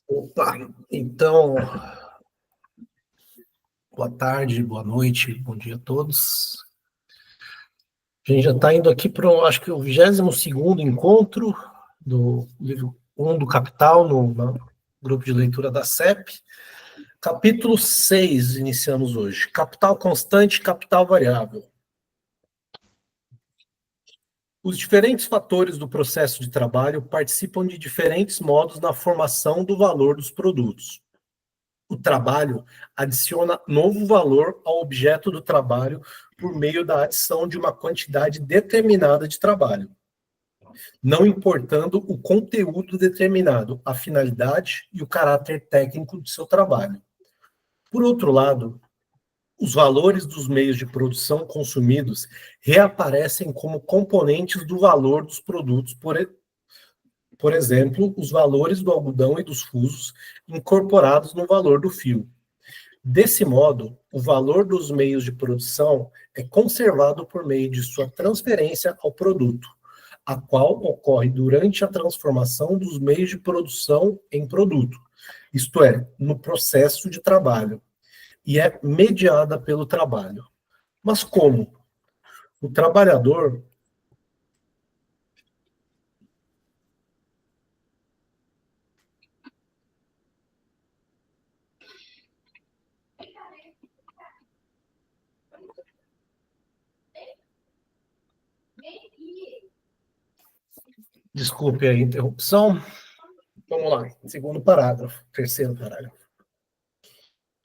Opa, então, boa tarde, boa noite, bom dia a todos. A gente já está indo aqui para, acho que o 22º encontro do livro 1 do Capital, no grupo de leitura da CEP. Capítulo 6, iniciamos hoje. Capital constante e capital variável. Os diferentes fatores do processo de trabalho participam de diferentes modos na formação do valor dos produtos. O trabalho adiciona novo valor ao objeto do trabalho por meio da adição de uma quantidade determinada de trabalho, não importando o conteúdo determinado, a finalidade e o caráter técnico de seu trabalho. Por outro lado, os valores dos meios de produção consumidos reaparecem como componentes do valor dos produtos, por exemplo, os valores do algodão e dos fusos incorporados no valor do fio. Desse modo, o valor dos meios de produção é conservado por meio de sua transferência ao produto, a qual ocorre durante a transformação dos meios de produção em produto, isto é, no processo de trabalho, e é mediada pelo trabalho. Mas como? O trabalhador Desculpe a interrupção. Vamos lá, segundo parágrafo, terceiro parágrafo.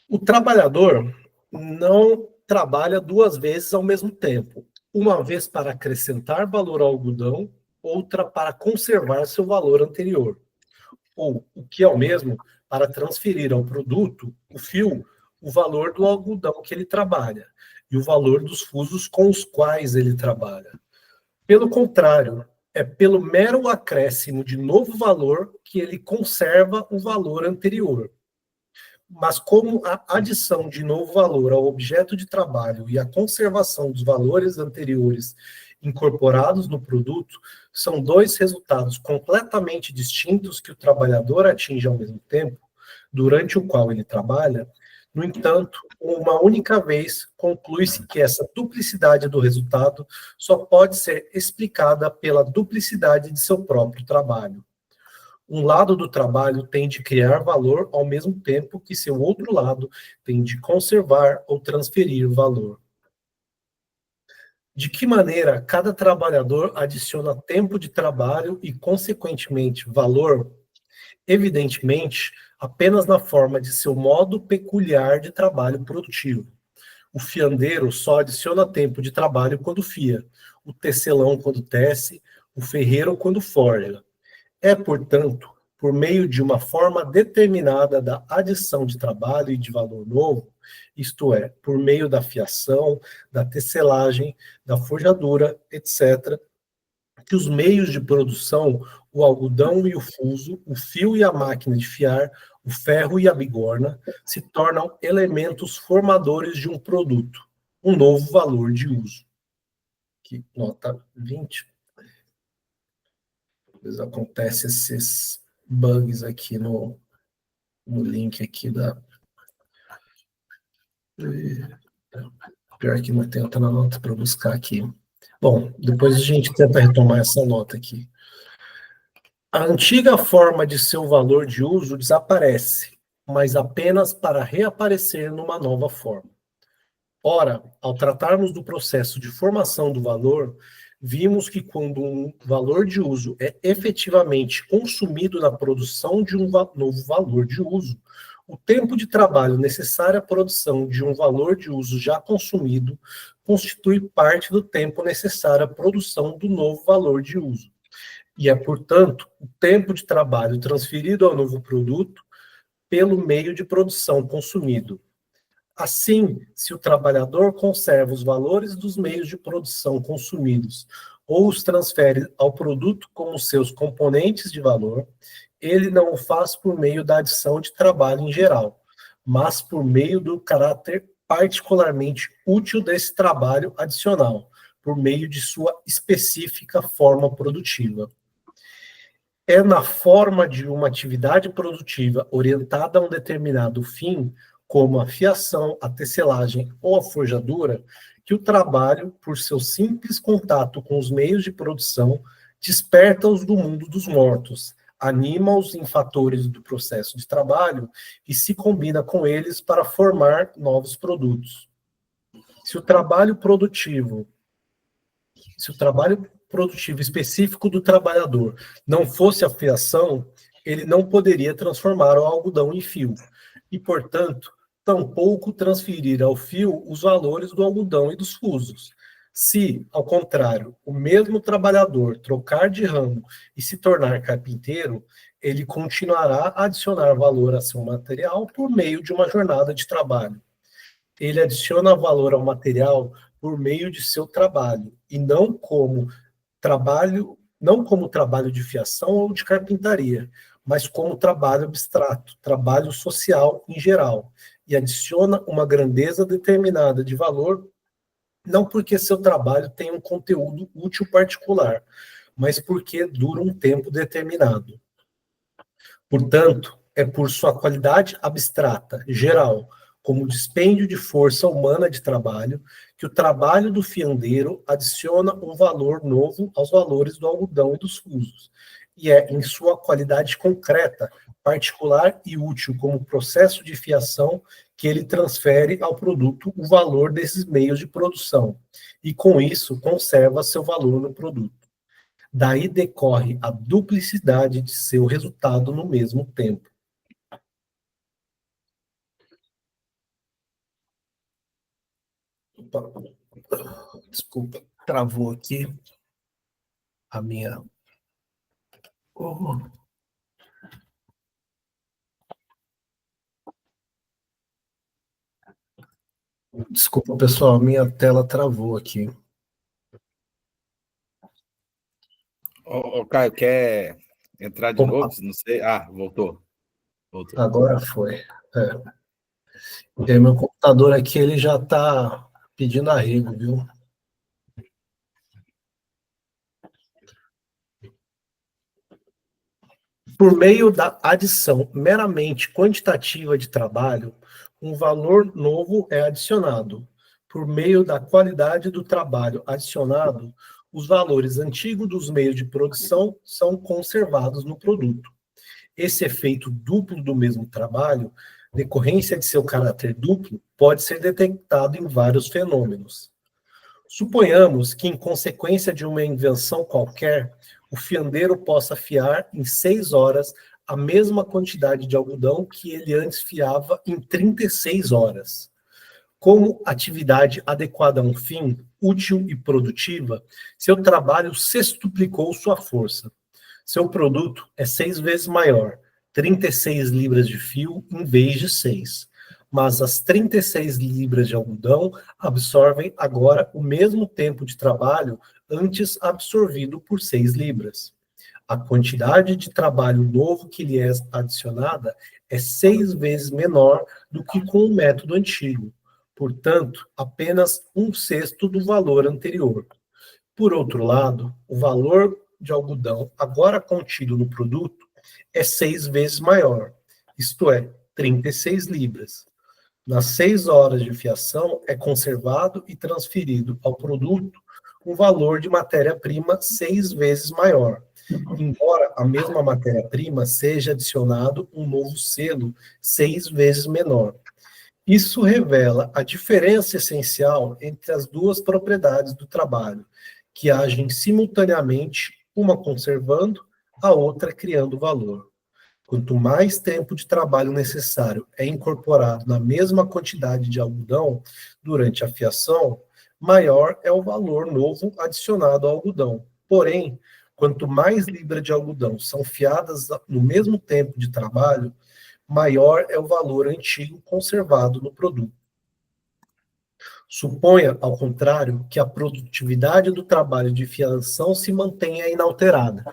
O trabalhador não trabalha duas vezes ao mesmo tempo, uma vez para acrescentar valor ao algodão, outra para conservar seu valor anterior, ou, o que é o mesmo, para transferir ao produto, o fio, o valor do algodão que ele trabalha e o valor dos fusos com os quais ele trabalha. Pelo contrário, é pelo mero acréscimo de novo valor que ele conserva o valor anterior. Mas como a adição de novo valor ao objeto de trabalho e a conservação dos valores anteriores incorporados no produto são dois resultados completamente distintos que o trabalhador atinge ao mesmo tempo, durante o qual ele trabalha, no entanto, uma única vez conclui-se que essa duplicidade do resultado só pode ser explicada pela duplicidade de seu próprio trabalho. Um lado do trabalho tem de criar valor ao mesmo tempo que seu outro lado tem de conservar ou transferir valor. De que maneira cada trabalhador adiciona tempo de trabalho e, consequentemente, valor? Evidentemente, apenas na forma de seu modo peculiar de trabalho produtivo. O fiandeiro só adiciona tempo de trabalho quando fia, o tecelão quando tece, o ferreiro quando forja. É, portanto, por meio de uma forma determinada da adição de trabalho e de valor novo, isto é, por meio da fiação, da tecelagem, da forjadura, etc., que os meios de produção, o algodão e o fuso, o fio e a máquina de fiar, o ferro e a bigorna, se tornam elementos formadores de um produto, um novo valor de uso. Aqui, nota 20. Às vezes acontece esses bugs aqui no link aqui da... Pior que não tem outra nota para buscar aqui. Bom, depois a gente tenta retomar essa nota aqui. A antiga forma de seu valor de uso desaparece, mas apenas para reaparecer numa nova forma. Ora, ao tratarmos do processo de formação do valor, vimos que quando um valor de uso é efetivamente consumido na produção de um novo valor de uso, o tempo de trabalho necessário à produção de um valor de uso já consumido constitui parte do tempo necessário à produção do novo valor de uso. E é, portanto, o tempo de trabalho transferido ao novo produto pelo meio de produção consumido. Assim, se o trabalhador conserva os valores dos meios de produção consumidos ou os transfere ao produto como seus componentes de valor, ele não o faz por meio da adição de trabalho em geral, mas por meio do caráter particularmente útil desse trabalho adicional, por meio de sua específica forma produtiva. é na forma de uma atividade produtiva orientada a um determinado fim, como a fiação, a tecelagem ou a forjadura, que o trabalho, por seu simples contato com os meios de produção, desperta-os do mundo dos mortos, anima-os em fatores do processo de trabalho e se combina com eles para formar novos produtos. Se o trabalho produtivo específico do trabalhador não fosse a fiação, ele não poderia transformar o algodão em fio e, portanto, tampouco transferir ao fio os valores do algodão e dos fusos. Se, ao contrário, o mesmo trabalhador trocar de ramo e se tornar carpinteiro, ele continuará a adicionar valor a seu material por meio de uma jornada de trabalho. Ele adiciona valor ao material por meio de seu trabalho, e não como trabalho de fiação ou de carpintaria, mas como trabalho abstrato, trabalho social em geral, e adiciona uma grandeza determinada de valor, não porque seu trabalho tem um conteúdo útil particular, mas porque dura um tempo determinado. Portanto, é por sua qualidade abstrata, geral, como dispêndio de força humana de trabalho, que o trabalho do fiandeiro adiciona um valor novo aos valores do algodão e dos fusos, e é em sua qualidade concreta, particular e útil como processo de fiação que ele transfere ao produto o valor desses meios de produção, e com isso conserva seu valor no produto. Daí decorre a duplicidade de seu resultado no mesmo tempo. Desculpa, travou aqui a minha. Desculpa, pessoal, minha tela travou aqui. Caio, quer entrar de novo? Não sei. Voltou. Agora foi. E aí, meu computador aqui, ele já está pedindo arrego, viu? Por meio da adição meramente quantitativa de trabalho, um valor novo é adicionado. Por meio da qualidade do trabalho adicionado, os valores antigos dos meios de produção são conservados no produto. Esse efeito duplo do mesmo trabalho, decorrência de seu caráter duplo, pode ser detectado em vários fenômenos. Suponhamos que, em consequência de uma invenção qualquer, o fiandeiro possa fiar em 6 horas a mesma quantidade de algodão que ele antes fiava em 36 horas. Como atividade adequada a um fim, útil e produtiva, seu trabalho sextuplicou sua força. Seu produto é 6 vezes maior, 36 libras de fio em vez de 6. Mas as 36 libras de algodão absorvem agora o mesmo tempo de trabalho antes absorvido por 6 libras. A quantidade de trabalho novo que lhe é adicionada é 6 vezes menor do que com o método antigo, portanto, apenas 1/6 do valor anterior. Por outro lado, o valor de algodão agora contido no produto é 6 vezes maior, isto é, 36 libras. Nas 6 horas de fiação, é conservado e transferido ao produto um valor de matéria-prima 6 vezes maior, embora a mesma matéria-prima seja adicionado um novo selo 6 vezes menor. Isso revela a diferença essencial entre as duas propriedades do trabalho, que agem simultaneamente, uma conservando, a outra criando valor. Quanto mais tempo de trabalho necessário é incorporado na mesma quantidade de algodão durante a fiação, maior é o valor novo adicionado ao algodão. Porém, quanto mais libras de algodão são fiadas no mesmo tempo de trabalho, maior é o valor antigo conservado no produto. Suponha, ao contrário, que a produtividade do trabalho de fiação se mantenha inalterada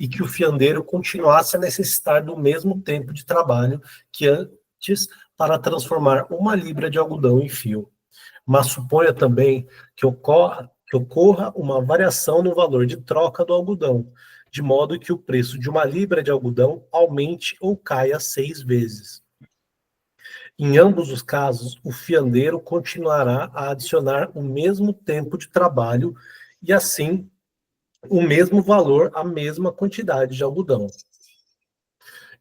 e que o fiandeiro continuasse a necessitar do mesmo tempo de trabalho que antes para transformar 1 libra de algodão em fio. Mas suponha também que ocorra uma variação no valor de troca do algodão, de modo que o preço de uma libra de algodão aumente ou caia 6 vezes. Em ambos os casos, o fiandeiro continuará a adicionar o mesmo tempo de trabalho e, assim, o mesmo valor à mesma quantidade de algodão.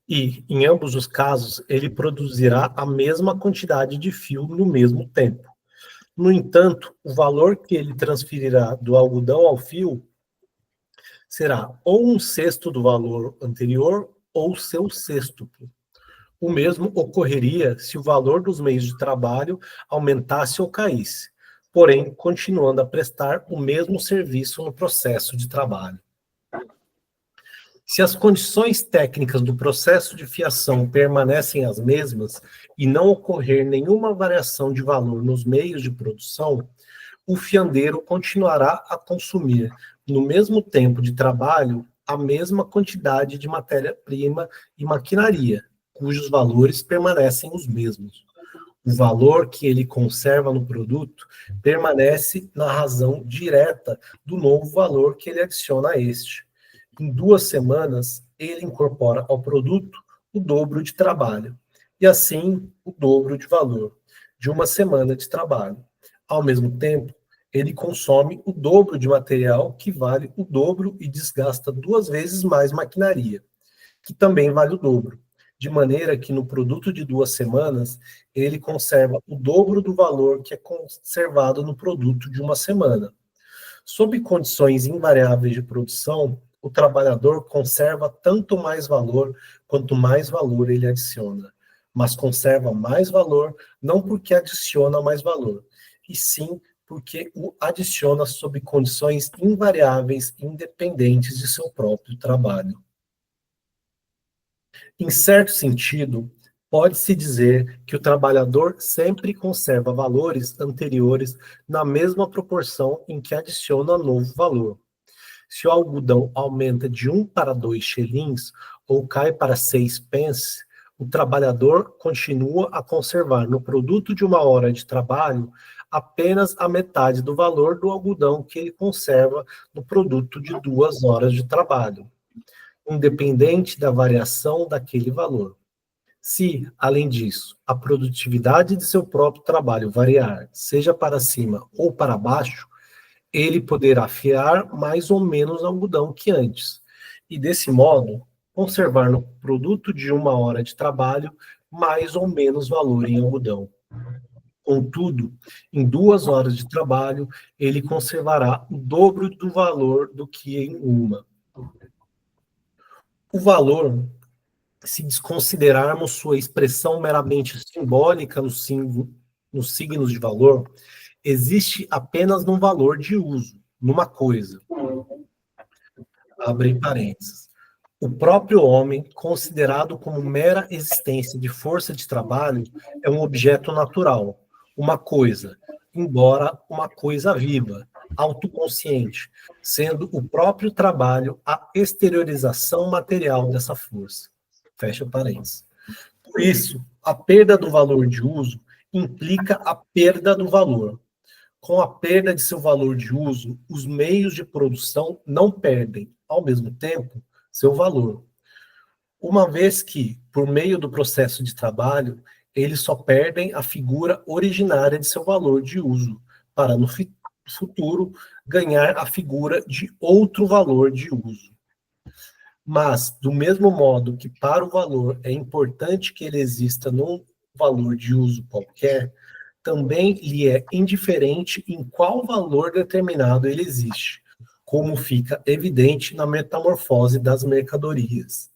E, em ambos os casos, ele produzirá a mesma quantidade de fio no mesmo tempo. No entanto, o valor que ele transferirá do algodão ao fio será ou um sexto do valor anterior ou seu sextuplo. O mesmo ocorreria se o valor dos meios de trabalho aumentasse ou caísse, porém, continuando a prestar o mesmo serviço no processo de trabalho. Se as condições técnicas do processo de fiação permanecem as mesmas e não ocorrer nenhuma variação de valor nos meios de produção, o fiandeiro continuará a consumir, no mesmo tempo de trabalho, a mesma quantidade de matéria-prima e maquinaria, cujos valores permanecem os mesmos. O valor que ele conserva no produto permanece na razão direta do novo valor que ele adiciona a este. Em 2 semanas, ele incorpora ao produto o dobro de trabalho, e assim o dobro de valor de uma semana de trabalho. Ao mesmo tempo, ele consome o dobro de material, que vale o dobro, e desgasta 2 vezes mais maquinaria, que também vale o dobro, de maneira que no produto de 2 semanas, ele conserva o dobro do valor que é conservado no produto de uma semana. Sob condições invariáveis de produção, o trabalhador conserva tanto mais valor quanto mais valor ele adiciona, mas conserva mais valor não porque adiciona mais valor, e sim porque o adiciona sob condições invariáveis independentes de seu próprio trabalho. Em certo sentido, pode-se dizer que o trabalhador sempre conserva valores anteriores na mesma proporção em que adiciona novo valor. Se o algodão aumenta de 1 para 2 xelins ou cai para 6 pence, o trabalhador continua a conservar no produto de 1 hora de trabalho apenas a metade do valor do algodão que ele conserva no produto de 2 horas de trabalho, independente da variação daquele valor. Se, além disso, a produtividade de seu próprio trabalho variar, seja para cima ou para baixo, ele poderá fiar mais ou menos algodão que antes, e desse modo, conservar no produto de 1 hora de trabalho mais ou menos valor em algodão. Contudo, em 2 horas de trabalho, ele conservará o dobro do valor do que em 1. O valor, se desconsiderarmos sua expressão meramente simbólica nos signos de valor, existe apenas num valor de uso, numa coisa. Abre parênteses. O próprio homem, considerado como mera existência de força de trabalho, é um objeto natural, uma coisa, embora uma coisa viva, autoconsciente, sendo o próprio trabalho a exteriorização material dessa força. Fecha parênteses. Por isso, a perda do valor de uso implica a perda do valor. Com a perda de seu valor de uso, os meios de produção não perdem, ao mesmo tempo, seu valor. Uma vez que, por meio do processo de trabalho, eles só perdem a figura originária de seu valor de uso, para no futuro ganhar a figura de outro valor de uso. Mas, do mesmo modo que para o valor é importante que ele exista num valor de uso qualquer, também lhe é indiferente em qual valor determinado ele existe, como fica evidente na metamorfose das mercadorias.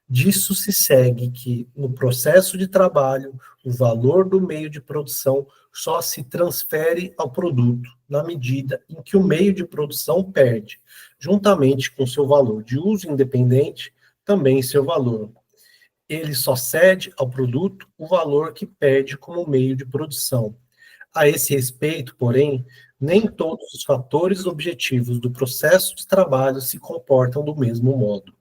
Disso se segue que, no processo de trabalho, o valor do meio de produção só se transfere ao produto, na medida em que o meio de produção perde, juntamente com seu valor de uso independente, também seu valor. Ele só cede ao produto o valor que perde como meio de produção. A esse respeito, porém, nem todos os fatores objetivos do processo de trabalho se comportam do mesmo modo.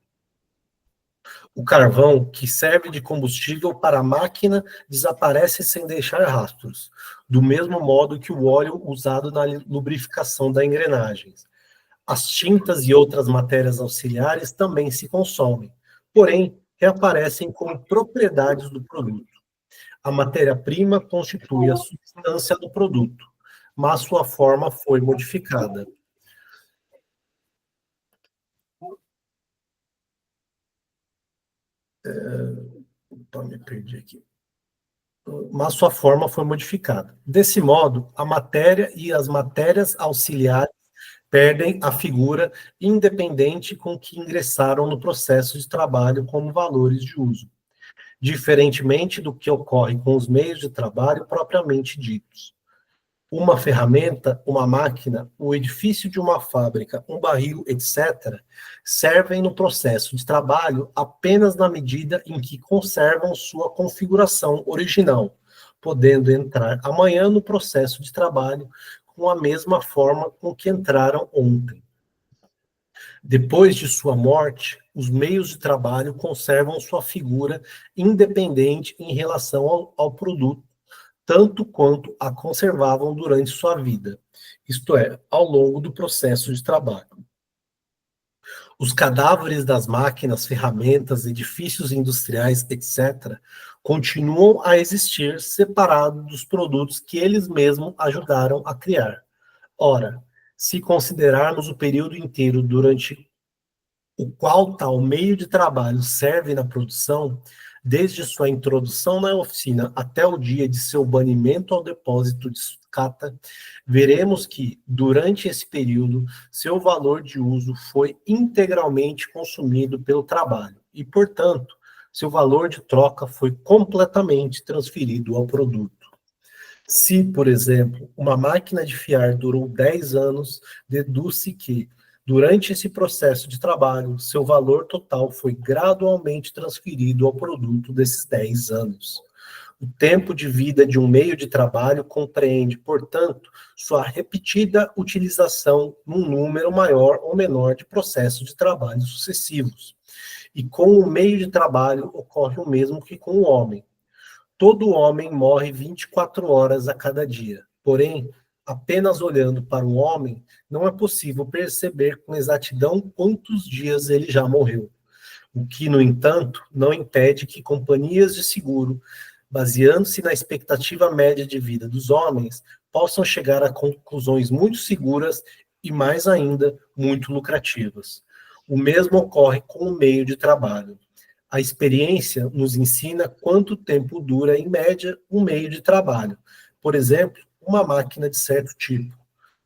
O carvão, que serve de combustível para a máquina, desaparece sem deixar rastros, do mesmo modo que o óleo usado na lubrificação da engrenagem. As tintas e outras matérias auxiliares também se consomem, porém, reaparecem como propriedades do produto. A matéria-prima constitui a substância do produto, mas sua forma foi modificada. Me perdi aqui. Mas sua forma foi modificada. Desse modo, a matéria e as matérias auxiliares perdem a figura independente com que ingressaram no processo de trabalho como valores de uso, diferentemente do que ocorre com os meios de trabalho propriamente ditos. Uma ferramenta, uma máquina, o edifício de uma fábrica, um barril, etc., servem no processo de trabalho apenas na medida em que conservam sua configuração original, podendo entrar amanhã no processo de trabalho com a mesma forma com que entraram ontem. Depois de sua morte, os meios de trabalho conservam sua figura independente em relação ao produto, tanto quanto a conservavam durante sua vida, isto é, ao longo do processo de trabalho. Os cadáveres das máquinas, ferramentas, edifícios industriais, etc., continuam a existir separados dos produtos que eles mesmos ajudaram a criar. Ora, se considerarmos o período inteiro durante o qual tal meio de trabalho serve na produção, desde sua introdução na oficina até o dia de seu banimento ao depósito de sucata, veremos que, durante esse período, seu valor de uso foi integralmente consumido pelo trabalho e, portanto, seu valor de troca foi completamente transferido ao produto. Se, por exemplo, uma máquina de fiar durou 10 anos, deduz-se que, durante esse processo de trabalho, seu valor total foi gradualmente transferido ao produto desses 10 anos. O tempo de vida de um meio de trabalho compreende, portanto, sua repetida utilização num número maior ou menor de processos de trabalho sucessivos. E com o meio de trabalho ocorre o mesmo que com o homem. Todo homem morre 24 horas a cada dia. Porém, apenas olhando para um homem, não é possível perceber com exatidão quantos dias ele já morreu. O que, no entanto, não impede que companhias de seguro, baseando-se na expectativa média de vida dos homens, possam chegar a conclusões muito seguras e, mais ainda, muito lucrativas. O mesmo ocorre com o meio de trabalho. A experiência nos ensina quanto tempo dura, em média, um meio de trabalho. Por exemplo, uma máquina de certo tipo.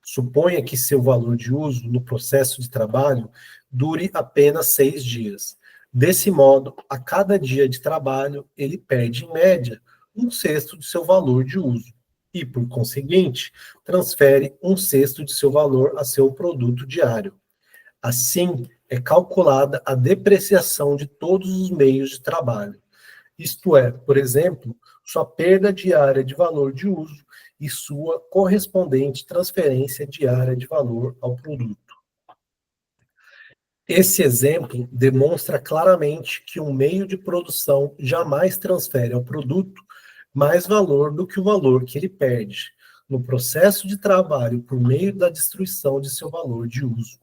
Suponha que seu valor de uso no processo de trabalho dure apenas 6 dias. Desse modo, a cada dia de trabalho, ele perde, em média, 1/6 de seu valor de uso. E, por conseguinte, transfere 1/6 de seu valor a seu produto diário. Assim, é calculada a depreciação de todos os meios de trabalho. Isto é, por exemplo, sua perda diária de valor de uso e sua correspondente transferência diária de valor ao produto. Esse exemplo demonstra claramente que um meio de produção jamais transfere ao produto mais valor do que o valor que ele perde no processo de trabalho por meio da destruição de seu valor de uso.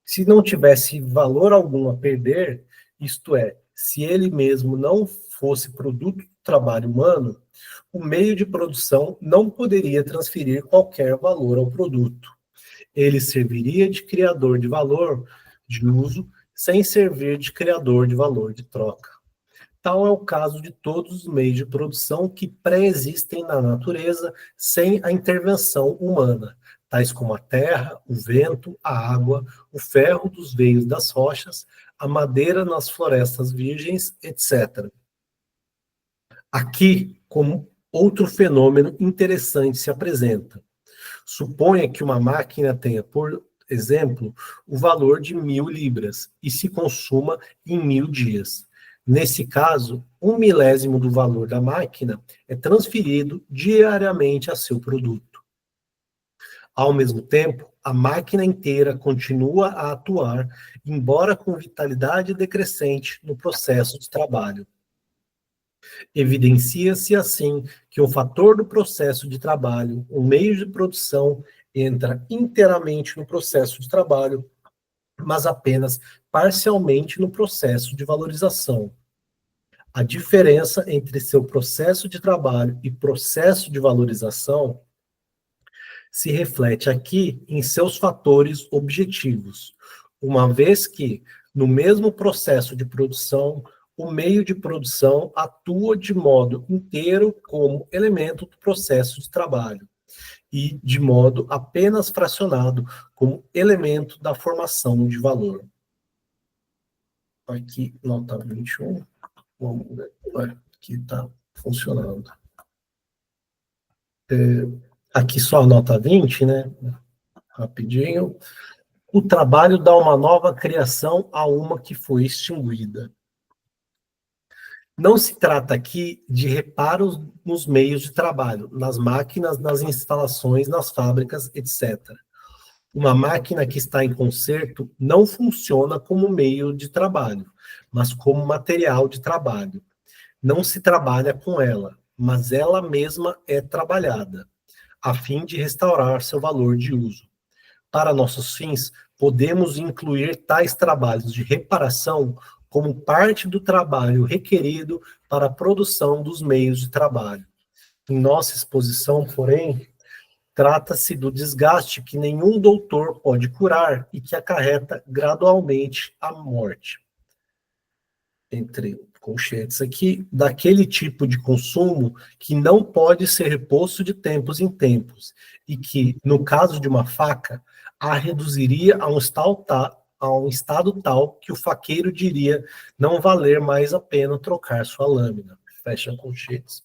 Se não tivesse valor algum a perder, isto é, se ele mesmo não fosse produto do trabalho humano, o meio de produção não poderia transferir qualquer valor ao produto. Ele serviria de criador de valor de uso, sem servir de criador de valor de troca. Tal é o caso de todos os meios de produção que pré-existem na natureza sem a intervenção humana, tais como a terra, o vento, a água, o ferro dos veios das rochas, a madeira nas florestas virgens, etc. Aqui, como outro fenômeno interessante se apresenta. Suponha que uma máquina tenha, por exemplo, o valor de 1.000 libras e se consuma em 1.000 dias. Nesse caso, 1/1000 do valor da máquina é transferido diariamente a seu produto. Ao mesmo tempo, a máquina inteira continua a atuar, embora com vitalidade decrescente no processo de trabalho. Evidencia-se assim que o fator do processo de trabalho, o meio de produção, entra inteiramente no processo de trabalho, mas apenas parcialmente no processo de valorização. A diferença entre seu processo de trabalho e processo de valorização se reflete aqui em seus fatores objetivos, uma vez que, no mesmo processo de produção, o meio de produção atua de modo inteiro como elemento do processo de trabalho e de modo apenas fracionado como elemento da formação de valor. Aqui, nota 21. Vamos ver. Aqui está funcionando. Aqui só a nota 20, né? Rapidinho. O trabalho dá uma nova criação a uma que foi extinguida. Não se trata aqui de reparos nos meios de trabalho, nas máquinas, nas instalações, nas fábricas, etc. Uma máquina que está em conserto não funciona como meio de trabalho, mas como material de trabalho. Não se trabalha com ela, mas ela mesma é trabalhada, a fim de restaurar seu valor de uso. Para nossos fins, podemos incluir tais trabalhos de reparação como parte do trabalho requerido para a produção dos meios de trabalho. Em nossa exposição, porém, trata-se do desgaste que nenhum doutor pode curar e que acarreta gradualmente a morte. Entre colchetes aqui, daquele tipo de consumo que não pode ser reposto de tempos em tempos e que, no caso de uma faca, a reduziria a um estado tal que o faqueiro diria não valer mais a pena trocar sua lâmina. Fecha colchetes.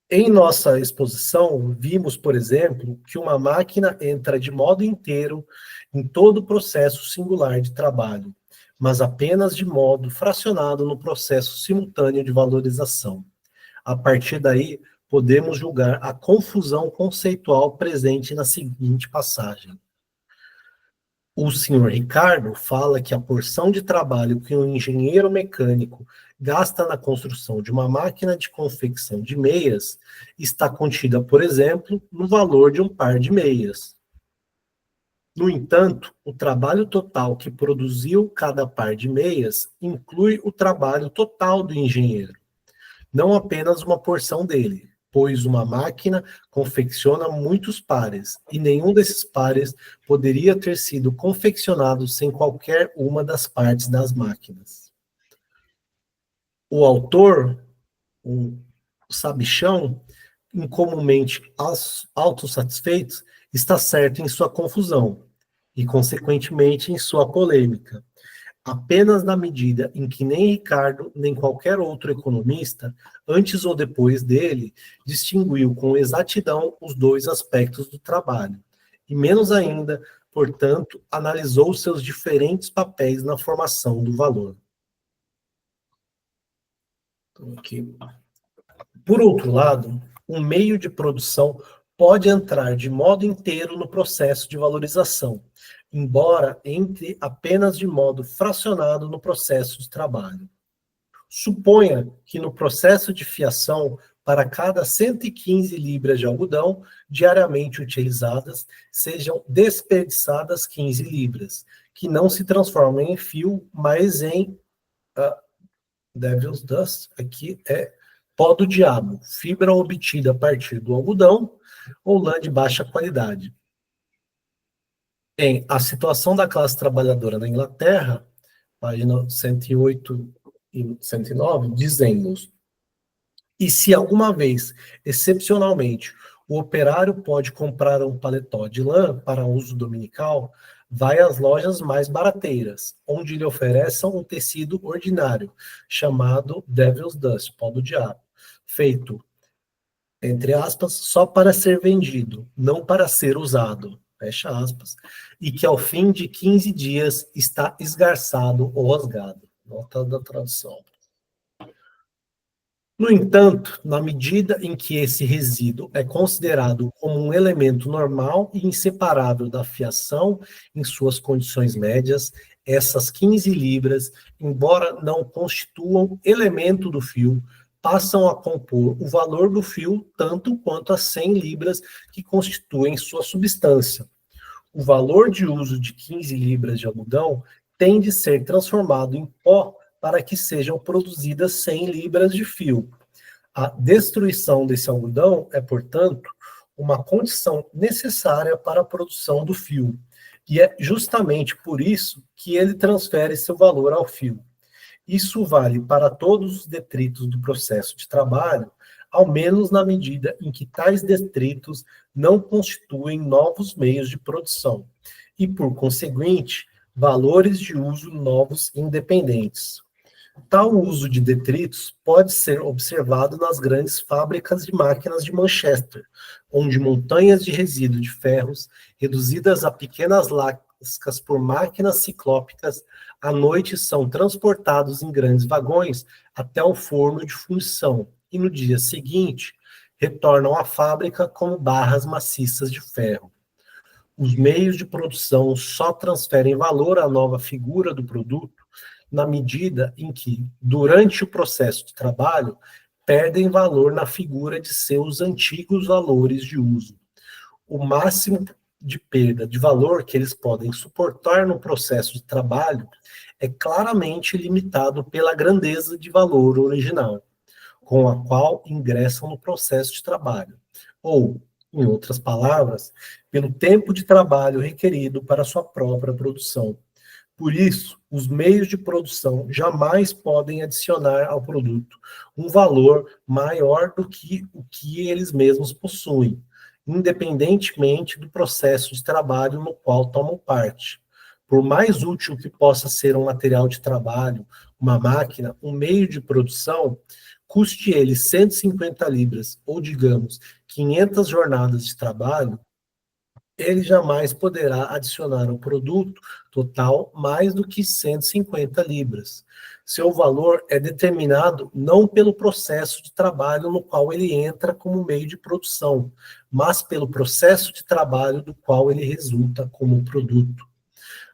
Em nossa exposição, vimos, por exemplo, que uma máquina entra de modo inteiro em todo o processo singular de trabalho, mas apenas de modo fracionado no processo simultâneo de valorização. A partir daí, podemos julgar a confusão conceitual presente na seguinte passagem. O senhor Ricardo fala que a porção de trabalho que um engenheiro mecânico gasta na construção de uma máquina de confecção de meias está contida, por exemplo, no valor de um par de meias. No entanto, o trabalho total que produziu cada par de meias inclui o trabalho total do engenheiro, não apenas uma porção dele, pois uma máquina confecciona muitos pares, e nenhum desses pares poderia ter sido confeccionado sem qualquer uma das partes das máquinas. O autor, o sabichão, incomumente autossatisfeito, está certo em sua confusão, e, consequentemente, em sua polêmica. Apenas na medida em que nem Ricardo, nem qualquer outro economista, antes ou depois dele, distinguiu com exatidão os dois aspectos do trabalho, e menos ainda, portanto, analisou seus diferentes papéis na formação do valor. Então, aqui. Por outro lado, um meio de produção pode entrar de modo inteiro no processo de valorização, embora entre apenas de modo fracionado no processo de trabalho. Suponha que no processo de fiação, para cada 115 libras de algodão diariamente utilizadas, sejam desperdiçadas 15 libras, que não se transformam em fio, mas em Devil's Dust, aqui é pó do diabo, fibra obtida a partir do algodão ou lã de baixa qualidade. Em A Situação da Classe Trabalhadora na Inglaterra, página 108 e 109, dizemos: e se alguma vez, excepcionalmente, o operário pode comprar um paletó de lã para uso dominical, vai às lojas mais barateiras, onde lhe ofereçam um tecido ordinário, chamado Devil's Dust, pó do diabo, feito, entre aspas, só para ser vendido, não para ser usado, fecha aspas, e que ao fim de 15 dias está esgarçado ou rasgado. Nota da tradução. No entanto, na medida em que esse resíduo é considerado como um elemento normal e inseparável da fiação em suas condições médias, essas 15 libras, embora não constituam elemento do fio, passam a compor o valor do fio tanto quanto as 100 libras que constituem sua substância. O valor de uso de 15 libras de algodão tem de ser transformado em pó para que sejam produzidas 100 libras de fio. A destruição desse algodão é, portanto, uma condição necessária para a produção do fio. E é justamente por isso que ele transfere seu valor ao fio. Isso vale para todos os detritos do processo de trabalho, ao menos na medida em que tais detritos não constituem novos meios de produção e, por conseguinte, valores de uso novos independentes. Tal uso de detritos pode ser observado nas grandes fábricas de máquinas de Manchester, onde montanhas de resíduo de ferros, reduzidas a pequenas lascas por máquinas ciclópicas, à noite são transportados em grandes vagões até o forno de fundição e no dia seguinte retornam à fábrica como barras maciças de ferro. Os meios de produção só transferem valor à nova figura do produto na medida em que, durante o processo de trabalho, perdem valor na figura de seus antigos valores de uso. O máximo de perda de valor que eles podem suportar no processo de trabalho é claramente limitado pela grandeza de valor original, com a qual ingressam no processo de trabalho, ou, em outras palavras, pelo tempo de trabalho requerido para sua própria produção. Por isso, os meios de produção jamais podem adicionar ao produto um valor maior do que o que eles mesmos possuem, independentemente do processo de trabalho no qual tomam parte. Por mais útil que possa ser um material de trabalho, uma máquina, um meio de produção, custe ele 150 libras, ou digamos, 500 jornadas de trabalho, ele jamais poderá adicionar ao produto total mais do que 150 libras. Seu valor é determinado não pelo processo de trabalho no qual ele entra como meio de produção, mas pelo processo de trabalho do qual ele resulta como produto.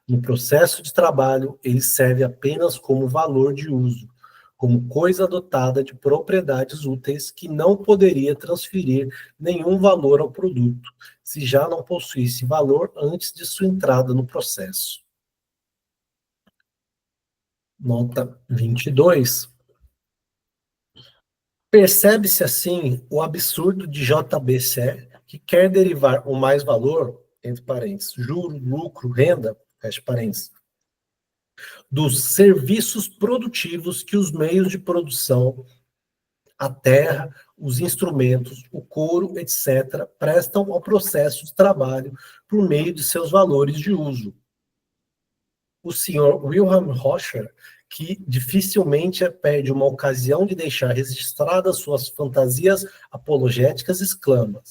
No processo de trabalho, ele serve apenas como valor de uso, como coisa dotada de propriedades úteis que não poderia transferir nenhum valor ao produto, se já não possuísse valor antes de sua entrada no processo. Nota 22. Percebe-se assim o absurdo de JBC, que quer derivar o mais valor, entre parênteses, juro, lucro, renda, fecha parênteses, dos serviços produtivos que os meios de produção, a terra, os instrumentos, o couro, etc., prestam ao processo de trabalho por meio de seus valores de uso. O senhor Wilhelm Roscher, que dificilmente perde uma ocasião de deixar registradas suas fantasias apologéticas, exclama,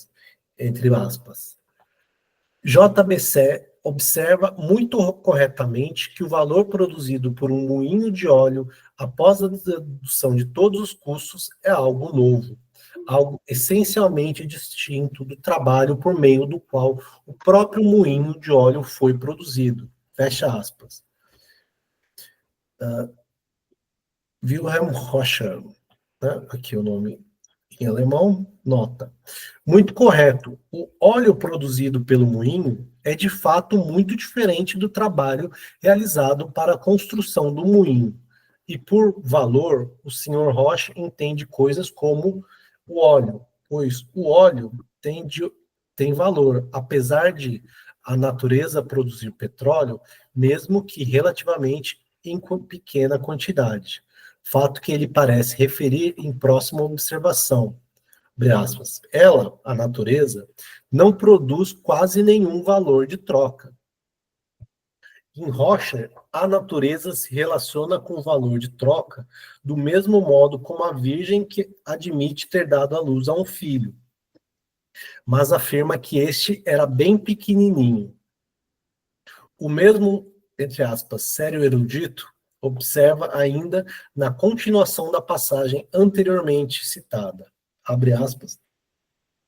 entre aspas, JBC observa muito corretamente que o valor produzido por um moinho de óleo após a dedução de todos os custos é algo novo, algo essencialmente distinto do trabalho por meio do qual o próprio moinho de óleo foi produzido. Fecha aspas. Wilhelm Roscher, né? Aqui o nome em alemão, nota. Muito correto. O óleo produzido pelo moinho é de fato muito diferente do trabalho realizado para a construção do moinho. E por valor, o senhor Rocha entende coisas como o óleo, pois o óleo tem valor, apesar de a natureza produzir petróleo, mesmo que relativamente em pequena quantidade. Fato que ele parece referir em próxima observação. Abre aspas. Ela, a natureza, não produz quase nenhum valor de troca. Em Rocha, a natureza se relaciona com o valor de troca do mesmo modo como a virgem que admite ter dado à luz a um filho, mas afirma que este era bem pequenininho. O mesmo, entre aspas, sério erudito, observa ainda na continuação da passagem anteriormente citada, abre aspas,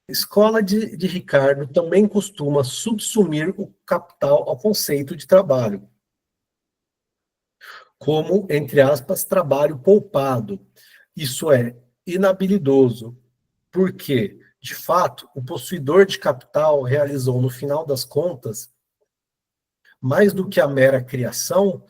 escola de Ricardo também costuma subsumir o capital ao conceito de trabalho, como, entre aspas, trabalho poupado, isso é, inabilidoso, porque, de fato, o possuidor de capital realizou, no final das contas, mais do que a mera criação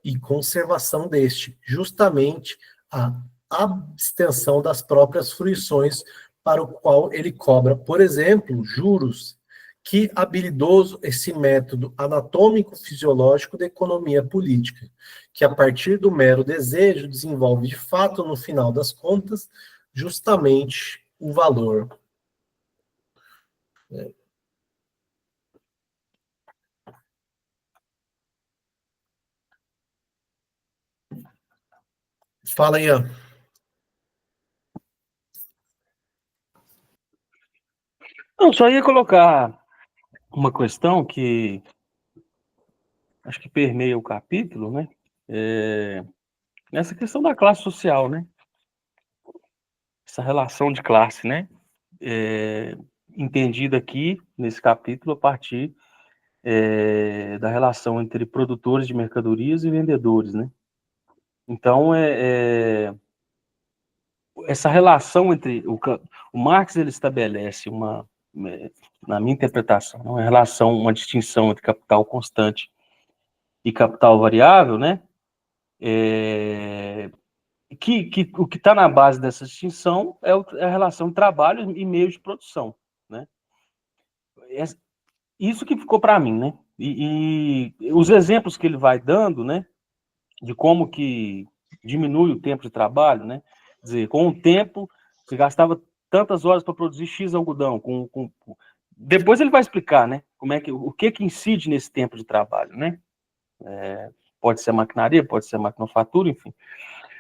e conservação deste, justamente a abstenção das próprias fruições para o qual ele cobra, por exemplo, juros. Que habilidoso esse método anatômico-fisiológico da economia política, que a partir do mero desejo desenvolve de fato, no final das contas, justamente o valor. Fala, Ian. Não, só ia colocar uma questão que acho que permeia o capítulo, né? Nessa questão da classe social, né? Essa relação de classe, né? Entendida aqui, nesse capítulo, a partir da relação entre produtores de mercadorias e vendedores, né? Então, essa relação entre... O Marx, ele estabelece na minha interpretação, uma distinção entre capital constante e capital variável, né? O que está na base dessa distinção é a relação de trabalho e meio de produção, né? Isso que ficou para mim, né? E os exemplos que ele vai dando, né? De como que diminui o tempo de trabalho, né? Quer dizer, com o tempo, você gastava tantas horas para produzir X algodão. Depois ele vai explicar, né? O que incide nesse tempo de trabalho, né? Pode ser a maquinaria, pode ser a maquinofatura, enfim.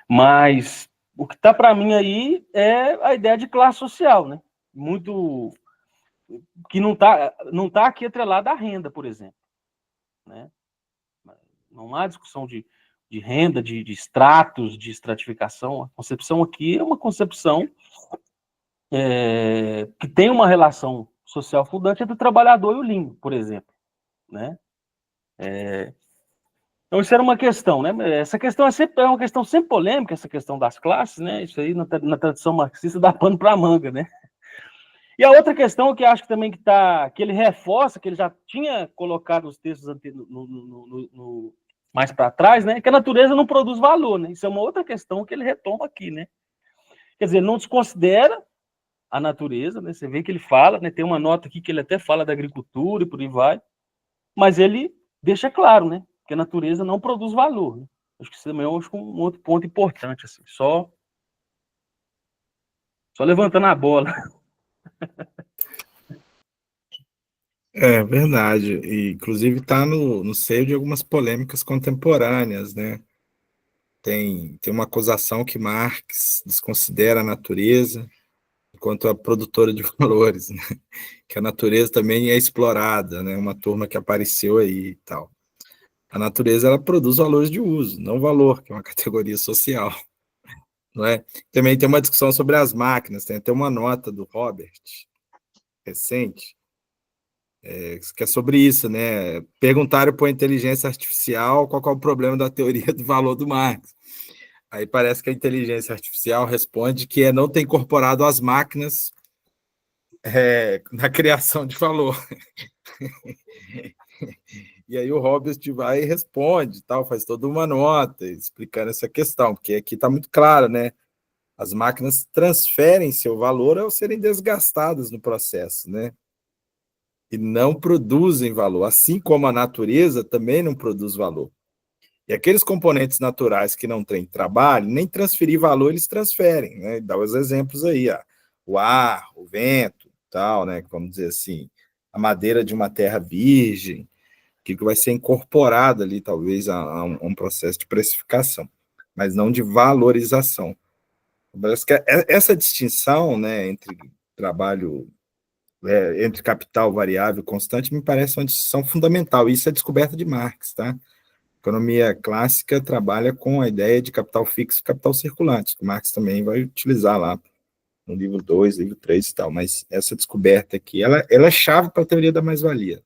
Mas o que está para mim aí é a ideia de classe social, né? Muito que não tá aqui atrelada à renda, por exemplo, né? Não há discussão de renda, de estratos, de estratificação. A concepção aqui é uma concepção que tem uma relação social fundante entre o trabalhador e o limbo, por exemplo, né? Então, isso era uma questão, né? Essa questão é uma questão sempre polêmica, essa questão das classes, né? Isso aí, na tradição marxista, dá pano para manga, né? E a outra questão que acho que também que ele reforça, que ele já tinha colocado os textos mais para trás, né? Que a natureza não produz valor, né? Isso é uma outra questão que ele retoma aqui, né? Quer dizer, ele não desconsidera a natureza, né? Você vê que ele fala, né? Tem uma nota aqui que ele até fala da agricultura e por aí vai, mas ele deixa claro, né? Que a natureza não produz valor, né? Acho que isso também é um outro ponto importante, assim, só levantando a bola. É verdade, e inclusive está no seio de algumas polêmicas contemporâneas, né? Tem uma acusação que Marx desconsidera a natureza enquanto a produtora de valores, né? Que a natureza também é explorada, né? Uma turma que apareceu aí e tal. A natureza, ela produz valores de uso, não valor, que é uma categoria social, não é? Também tem uma discussão sobre as máquinas, tem até uma nota do Robert, recente, que é sobre isso, né? Perguntaram para a inteligência artificial qual é o problema da teoria do valor do Marx. Aí parece que a inteligência artificial responde que não ter incorporado as máquinas na criação de valor. E aí o Robert vai e responde, tal, faz toda uma nota explicando essa questão, porque aqui está muito claro, né? As máquinas transferem seu valor ao serem desgastadas no processo, né? E não produzem valor, assim como a natureza também não produz valor. E aqueles componentes naturais que não têm trabalho, nem transferir valor eles transferem, né? Dá os exemplos aí, ó. O ar, o vento, tal, né? Vamos dizer assim, a madeira de uma terra virgem, que vai ser incorporado ali, talvez, a um processo de precificação, mas não de valorização. Parece que essa distinção, né, entre trabalho, entre capital variável e constante, me parece uma distinção fundamental. Isso é descoberta de Marx, tá? A economia clássica trabalha com a ideia de capital fixo e capital circulante, que Marx também vai utilizar lá no livro 2, livro 3 e tal, mas essa descoberta aqui, ela é chave para a teoria da mais-valia.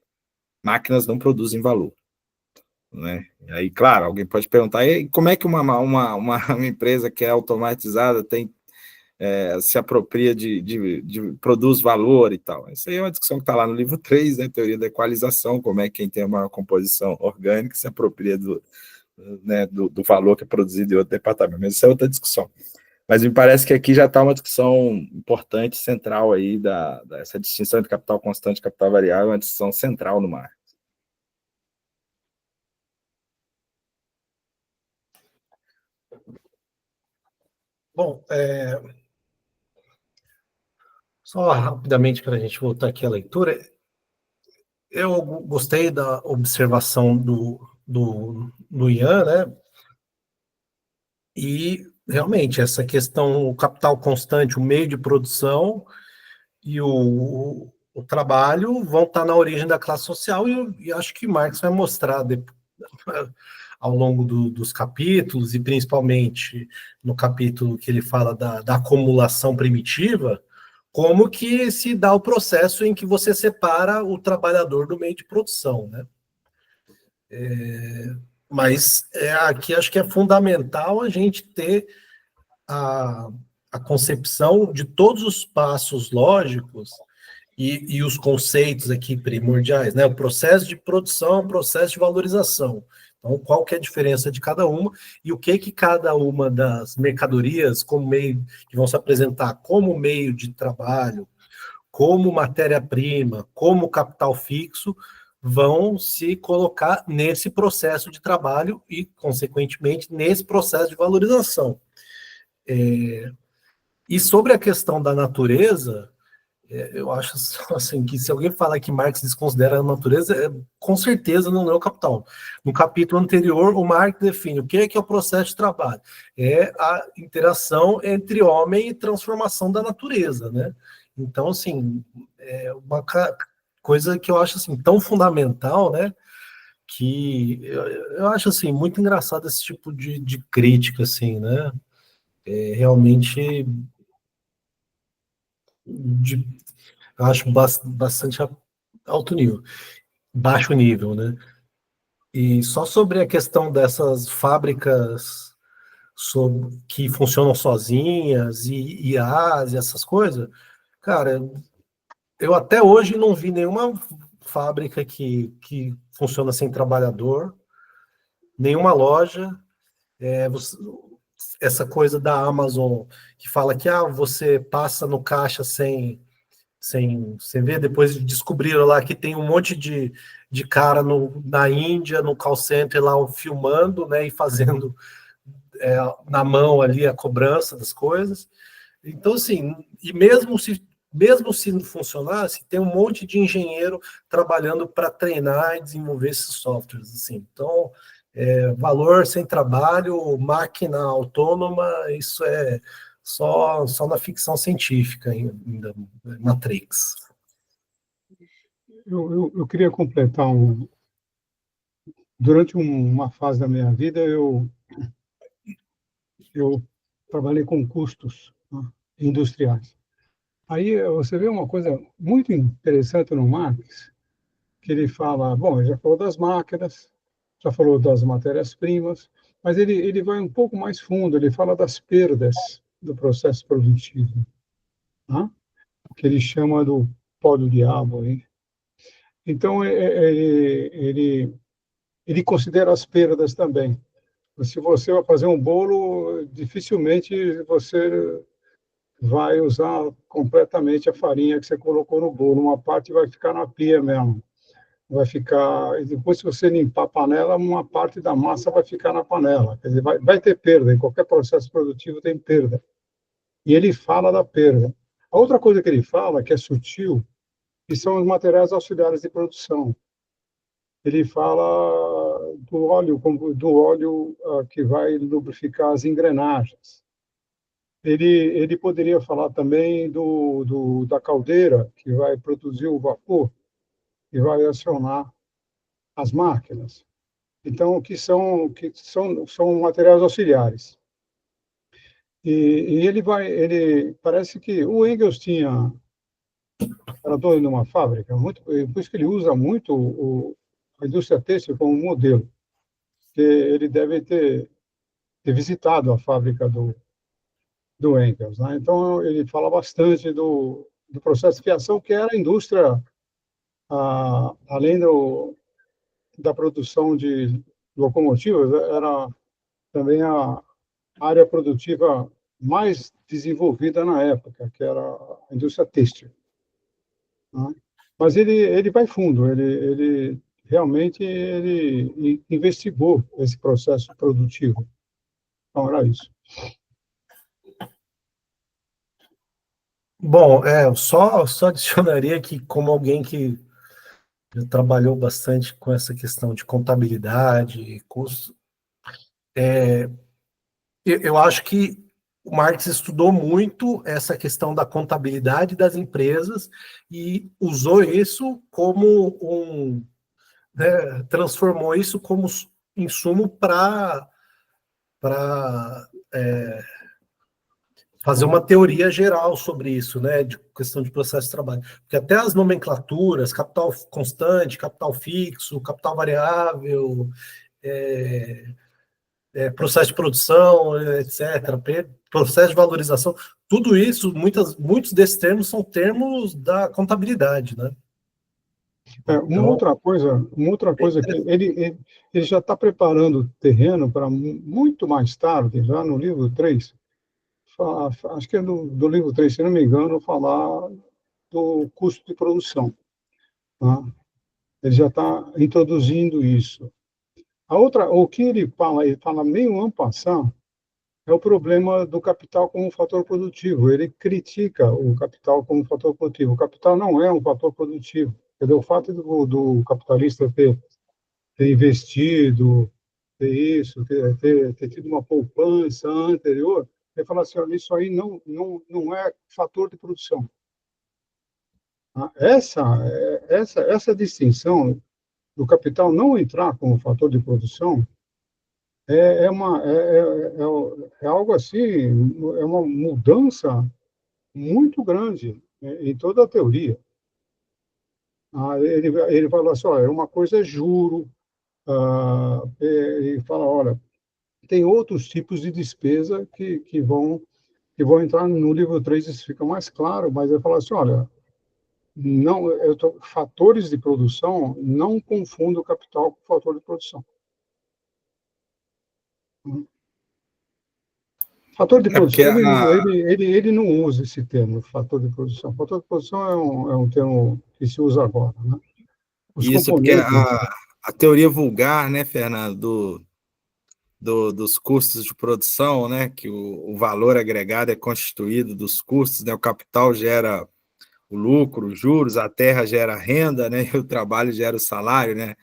Máquinas não produzem valor, né? E aí, claro, alguém pode perguntar, e como é que uma empresa que é automatizada tem se apropria produz valor e tal. Isso aí é uma discussão que está lá no livro 3, né, teoria da equalização, como é que quem tem uma composição orgânica se apropria do valor que é produzido em outro departamento. Mas isso é outra discussão. Mas me parece que aqui já está uma discussão importante, central aí, dessa distinção entre capital constante e capital variável, uma discussão central no Marx. Bom, só rapidamente para a gente voltar aqui à leitura, eu gostei da observação do Ian, né? E realmente essa questão, o capital constante, o meio de produção e o trabalho vão estar na origem da classe social, e acho que Marx vai mostrar ao longo dos capítulos, e principalmente no capítulo que ele fala da acumulação primitiva, como que se dá o processo em que você separa o trabalhador do meio de produção, né? Mas aqui acho que é fundamental a gente ter a concepção de todos os passos lógicos e os conceitos aqui primordiais, né? O processo de produção, o processo de valorização. Então, qual que é a diferença de cada uma e o que cada uma das mercadorias como meio que vão se apresentar como meio de trabalho, como matéria-prima, como capital fixo, vão se colocar nesse processo de trabalho e, consequentemente, nesse processo de valorização. E sobre a questão da natureza, eu acho assim, que se alguém falar que Marx desconsidera a natureza, com certeza não é o Capital. No capítulo anterior, o Marx define o que é o processo de trabalho. É a interação entre homem e transformação da natureza, né? Então, assim, é uma coisa que eu acho assim, tão fundamental, né? Que eu acho assim, muito engraçado esse tipo de crítica, assim, né? Realmente eu acho bastante alto nível, baixo nível, né? E só sobre a questão dessas fábricas que funcionam sozinhas e IAs e essas coisas, cara, eu até hoje não vi nenhuma fábrica que funciona sem trabalhador, nenhuma loja. Essa coisa da Amazon que fala que você passa no caixa sem você ver, depois descobriram lá que tem um monte de cara na Índia, no call center lá filmando, né, e fazendo na mão ali a cobrança das coisas. Então, assim, e mesmo se não funcionasse, tem um monte de engenheiro trabalhando para treinar e desenvolver esses softwares, assim. Então, valor sem trabalho, máquina autônoma, isso é só na ficção científica ainda, Matrix. Eu queria completar durante uma fase da minha vida, eu trabalhei com custos, né, industriais. Aí você vê uma coisa muito interessante no Marx, que ele fala, bom, ele já falou das máquinas, já falou das matérias-primas, mas ele vai um pouco mais fundo, ele fala das perdas do processo produtivo, né? Que ele chama do pó do diabo. Hein? Então, ele considera as perdas também. Se você vai fazer um bolo, dificilmente você vai usar completamente a farinha que você colocou no bolo. Uma parte vai ficar na pia mesmo. Vai ficar. E depois, se você limpar a panela, uma parte da massa vai ficar na panela. Quer dizer, vai ter perda. Em qualquer processo produtivo tem perda. E ele fala da perda. A outra coisa que ele fala, que é sutil, que são os materiais auxiliares de produção. Ele fala do óleo que vai lubrificar as engrenagens. Ele poderia falar também da caldeira, que vai produzir o vapor, que vai acionar as máquinas. Então, são materiais auxiliares. E ele parece que o Engels era dono de uma fábrica, por isso que ele usa muito a indústria têxtil como modelo, que ele deve ter visitado a fábrica do Engels, né? Então, ele fala bastante do processo de fiação, que era a indústria, além da produção de locomotivas, era também a área produtiva mais desenvolvida na época, que era a indústria têxtil, né? Mas ele vai fundo, ele realmente ele investigou esse processo produtivo. Então, era isso. Bom, eu só adicionaria que, como alguém que já trabalhou bastante com essa questão de contabilidade e custo, eu acho que o Marx estudou muito essa questão da contabilidade das empresas e usou isso como transformou isso como insumo para fazer uma teoria geral sobre isso, né, de questão de processo de trabalho. Porque até as nomenclaturas, capital constante, capital fixo, capital variável, processo de produção, etc., processo de valorização, tudo isso, muitos desses termos são termos da contabilidade, né? Então, Uma outra coisa que ele já está preparando o terreno para muito mais tarde, já no livro 3, acho que é do livro 3, se não me engano, falar do custo de produção, tá? Ele já está introduzindo isso. O que ele fala meio en passant, é o problema do capital como fator produtivo. Ele critica o capital como fator produtivo. O capital não é um fator produtivo. Quer dizer, o fato do capitalista ter investido, ter isso, ter tido uma poupança anterior, ele fala assim, olha, isso aí não é fator de produção. Tá? Essa distinção do capital não entrar como fator de produção é algo assim, é uma mudança muito grande, né, em toda a teoria. Ele fala assim, olha, uma coisa é juro, ele fala, olha, tem outros tipos de despesa que vão entrar no livro 3, isso fica mais claro, mas ele fala assim, olha, não, fatores de produção, não confunda o capital com o fator de produção. Fator de É porque produção, ele não usa esse termo, fator de produção. Fator de produção é um termo que se usa agora, né? Os isso porque componentes. a teoria vulgar, né, Fernando, dos custos de produção, né, que o valor agregado é constituído dos custos, né, o capital gera o lucro, os juros, a terra gera renda, né, e o trabalho gera o salário, né,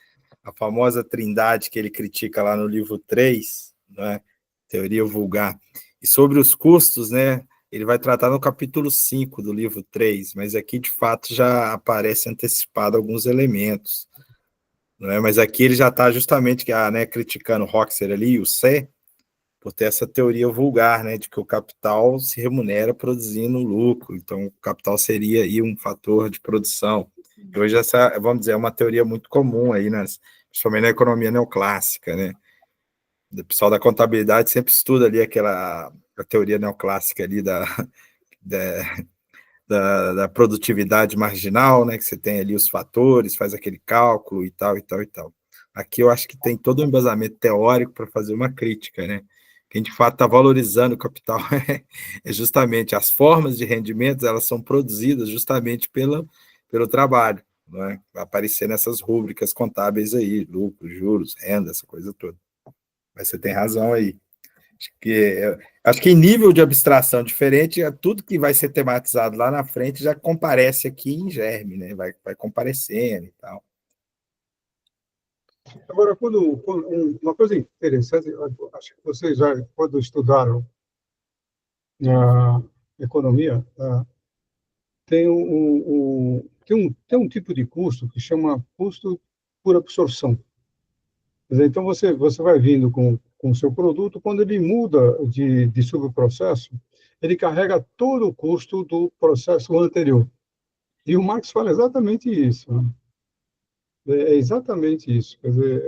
a famosa trindade que ele critica lá no livro 3, né, teoria vulgar. E sobre os custos, né, ele vai tratar no capítulo 5 do livro 3, mas aqui, de fato, já aparece antecipado alguns elementos, né, mas aqui ele já está justamente né, criticando o Roxer ali e o Sé, por ter essa teoria vulgar, né, de que o capital se remunera produzindo lucro, então o capital seria aí um fator de produção. E hoje essa, vamos dizer, é uma teoria muito comum aí, principalmente na economia neoclássica, né? O pessoal da contabilidade sempre estuda ali a teoria neoclássica ali da, da produtividade marginal, né, que você tem ali os fatores, faz aquele cálculo e tal, e tal, e tal. Aqui eu acho que tem todo um embasamento teórico para fazer uma crítica, né? Quem de fato está valorizando o capital é justamente as formas de rendimentos, elas são produzidas justamente pelo trabalho, né? Vai aparecer nessas rúbricas contábeis aí, lucro, juros, renda, essa coisa toda. Mas você tem razão aí. Acho que em nível de abstração diferente, tudo que vai ser tematizado lá na frente já comparece aqui em germe, né? Vai comparecendo e tal. Agora, uma coisa interessante, acho que vocês já, quando estudaram a economia, tem um tipo de custo que chama custo por absorção. Quer dizer, então, você vai vindo com o seu produto, quando ele muda de subprocesso, ele carrega todo o custo do processo anterior. E o Marx fala exatamente isso, né? É exatamente isso. Quer dizer,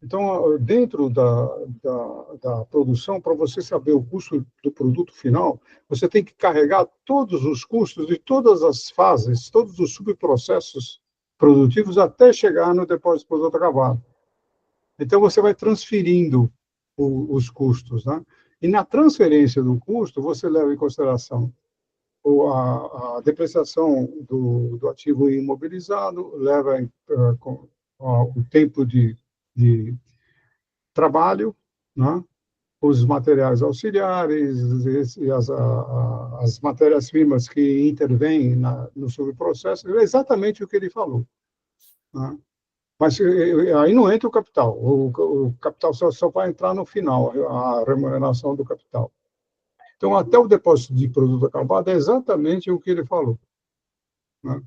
Então, dentro da produção, para você saber o custo do produto final, você tem que carregar todos os custos de todas as fases, todos os subprocessos produtivos até chegar no depósito de produto acabado. Então, você vai transferindo os custos, né? E na transferência do custo, você leva em consideração a depreciação do ativo imobilizado, leva o tempo de trabalho, né? Os materiais auxiliares e as matérias-primas que intervêm no subprocesso, é exatamente o que ele falou, né? Mas aí não entra o capital. O capital só vai entrar no final, a remuneração do capital. Então, até o depósito de produto acabado é exatamente o que ele falou, né?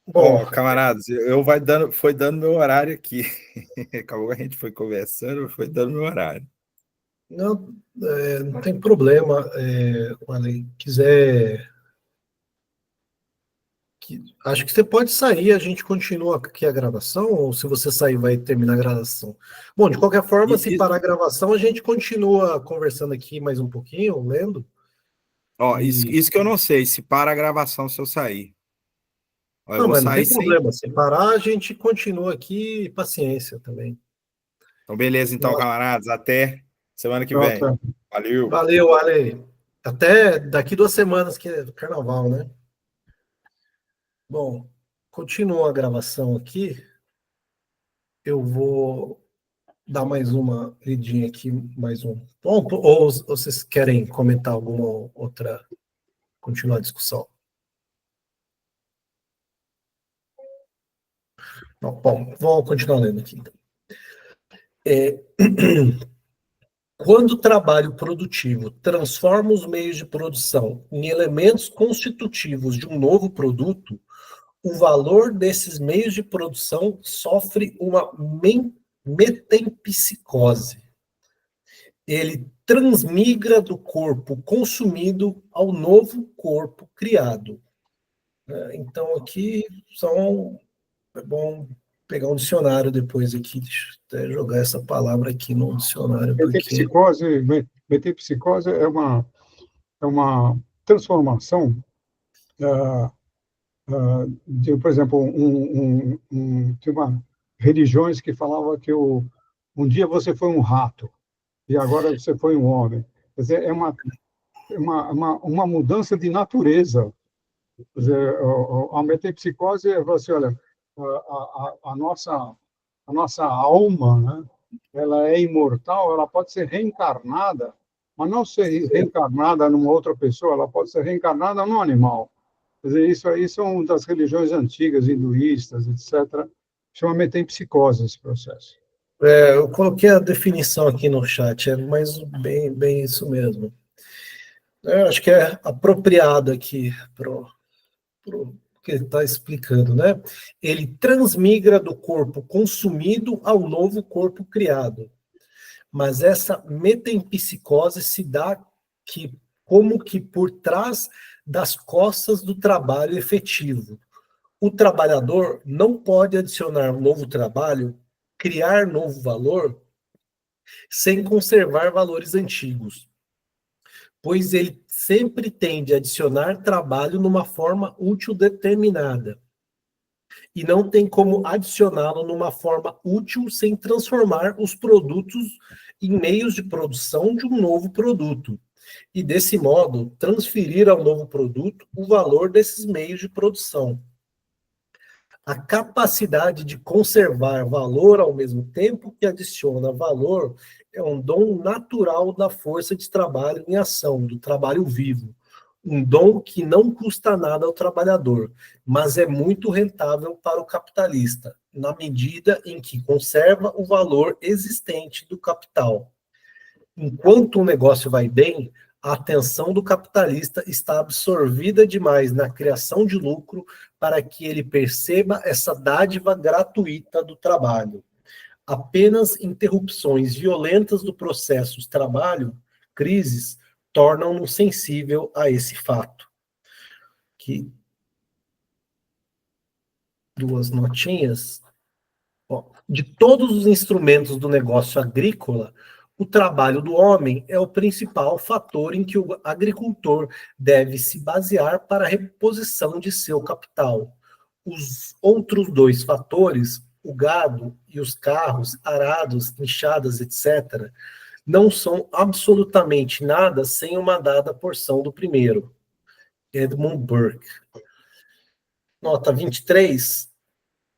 Bom, Camaradas, foi dando meu horário aqui. Acabou que a gente foi conversando, foi dando meu horário. não, não tem problema. Ale, acho que você pode sair, a gente continua aqui a gravação, ou se você sair, vai terminar a gravação. Bom, de qualquer forma, se parar a gravação, a gente continua conversando aqui mais um pouquinho, lendo. Isso que eu não sei, se para a gravação se eu sair. Eu vou mas não sair tem problema. Se parar, a gente continua aqui, paciência também. Então, beleza, então, camaradas. Até semana que vem. Valeu. Valeu, Ale. Até daqui 2 semanas, que é carnaval, né? Bom, continua a gravação aqui. Eu vou dar mais uma lidinha aqui, mais um ponto, ou vocês querem comentar alguma outra, continuar a discussão? Não, bom, vou continuar lendo aqui. Então. Quando o trabalho produtivo transforma os meios de produção em elementos constitutivos de um novo produto, o valor desses meios de produção sofre uma metempsicose. Ele transmigra do corpo consumido ao novo corpo criado. Então, aqui é bom pegar um dicionário depois aqui, deixa eu até jogar essa palavra aqui no dicionário. Metempsicose é uma transformação por exemplo, tinha religiões que falavam que um dia você foi um rato e agora você foi um homem. Quer dizer, é uma mudança de natureza. Quer dizer, a metempsicose é você, olha, a nossa alma, né? Ela é imortal, ela pode ser reencarnada, mas não ser reencarnada numa outra pessoa, ela pode ser reencarnada num animal. Quer dizer, isso aí são das religiões antigas, hinduístas, etc. Chama metempsicose esse processo. Eu coloquei a definição aqui no chat, é mais bem isso mesmo. Eu acho que é apropriado aqui para o que ele está explicando, né? Ele transmigra do corpo consumido ao novo corpo criado. Mas essa metempsicose se dá como que por trás das costas do trabalho efetivo. O trabalhador não pode adicionar um novo trabalho, criar novo valor, sem conservar valores antigos, pois ele sempre tende a adicionar trabalho numa forma útil determinada, e não tem como adicioná-lo numa forma útil sem transformar os produtos em meios de produção de um novo produto, e desse modo transferir ao novo produto o valor desses meios de produção. A capacidade de conservar valor ao mesmo tempo que adiciona valor é um dom natural da força de trabalho em ação, do trabalho vivo. Um dom que não custa nada ao trabalhador, mas é muito rentável para o capitalista, na medida em que conserva o valor existente do capital. Enquanto o negócio vai bem, a atenção do capitalista está absorvida demais na criação de lucro para que ele perceba essa dádiva gratuita do trabalho. Apenas interrupções violentas do processo de trabalho, crises, tornam-no sensível a esse fato. aqui duas notinhas. Ó, de todos os instrumentos do negócio agrícola, o trabalho do homem é o principal fator em que o agricultor deve se basear para a reposição de seu capital. Os outros dois fatores, o gado e os carros, arados, enxadas, etc., não são absolutamente nada sem uma dada porção do primeiro. Edmund Burke. Nota 23.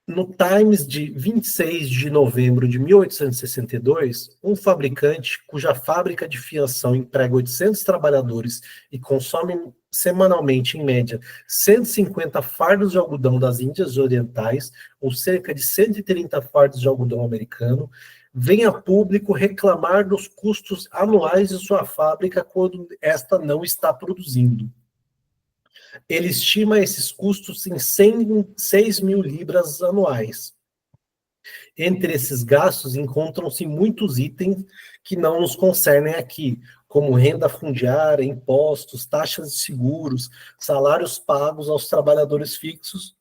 No Times de 26 de novembro de 1862, um fabricante cuja fábrica de fiação emprega 800 trabalhadores e consome semanalmente, em média, 150 fardos de algodão das Índias Orientais, ou cerca de 130 fardos de algodão americano, vem a público reclamar dos custos anuais de sua fábrica quando esta não está produzindo. Ele estima esses custos em 6 mil libras anuais. Entre esses gastos encontram-se muitos itens que não nos concernem aqui, como renda fundiária, impostos, taxas de seguros, salários pagos aos trabalhadores fixos,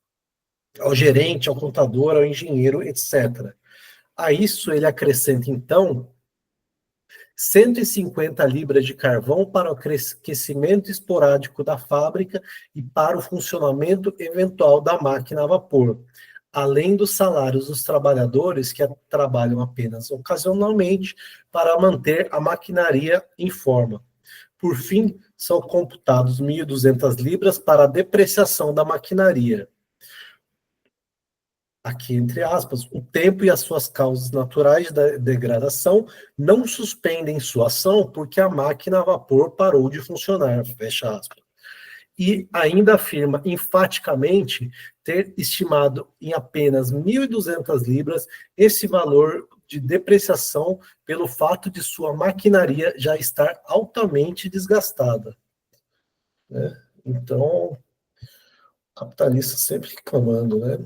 ao gerente, ao contador, ao engenheiro, etc. A isso ele acrescenta, então, 150 libras de carvão para o aquecimento esporádico da fábrica e para o funcionamento eventual da máquina a vapor, além dos salários dos trabalhadores que trabalham apenas ocasionalmente para manter a maquinaria em forma. Por fim, são computados 1.200 libras para a depreciação da maquinaria. Aqui, entre aspas, o tempo e as suas causas naturais da degradação não suspendem sua ação porque a máquina a vapor parou de funcionar, fecha aspas. E ainda afirma enfaticamente ter estimado em apenas 1.200 libras esse valor de depreciação pelo fato de sua maquinaria já estar altamente desgastada. Né? Então, o capitalista sempre reclamando, né?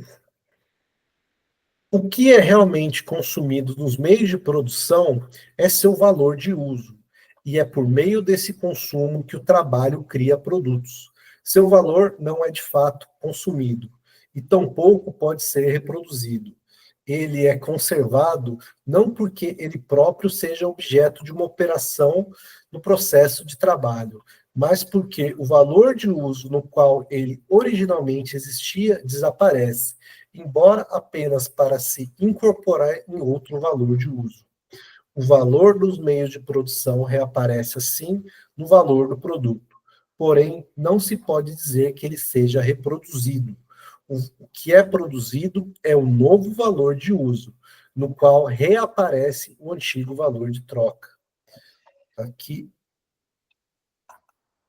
O que é realmente consumido nos meios de produção é seu valor de uso, e é por meio desse consumo que o trabalho cria produtos. Seu valor não é de fato consumido, e tampouco pode ser reproduzido. Ele é conservado não porque ele próprio seja objeto de uma operação no processo de trabalho, mas porque o valor de uso no qual ele originalmente existia desaparece, embora apenas para se incorporar em outro valor de uso. O valor dos meios de produção reaparece assim no valor do produto, porém não se pode dizer que ele seja reproduzido. O que é produzido é um novo valor de uso, no qual reaparece o antigo valor de troca. Aqui,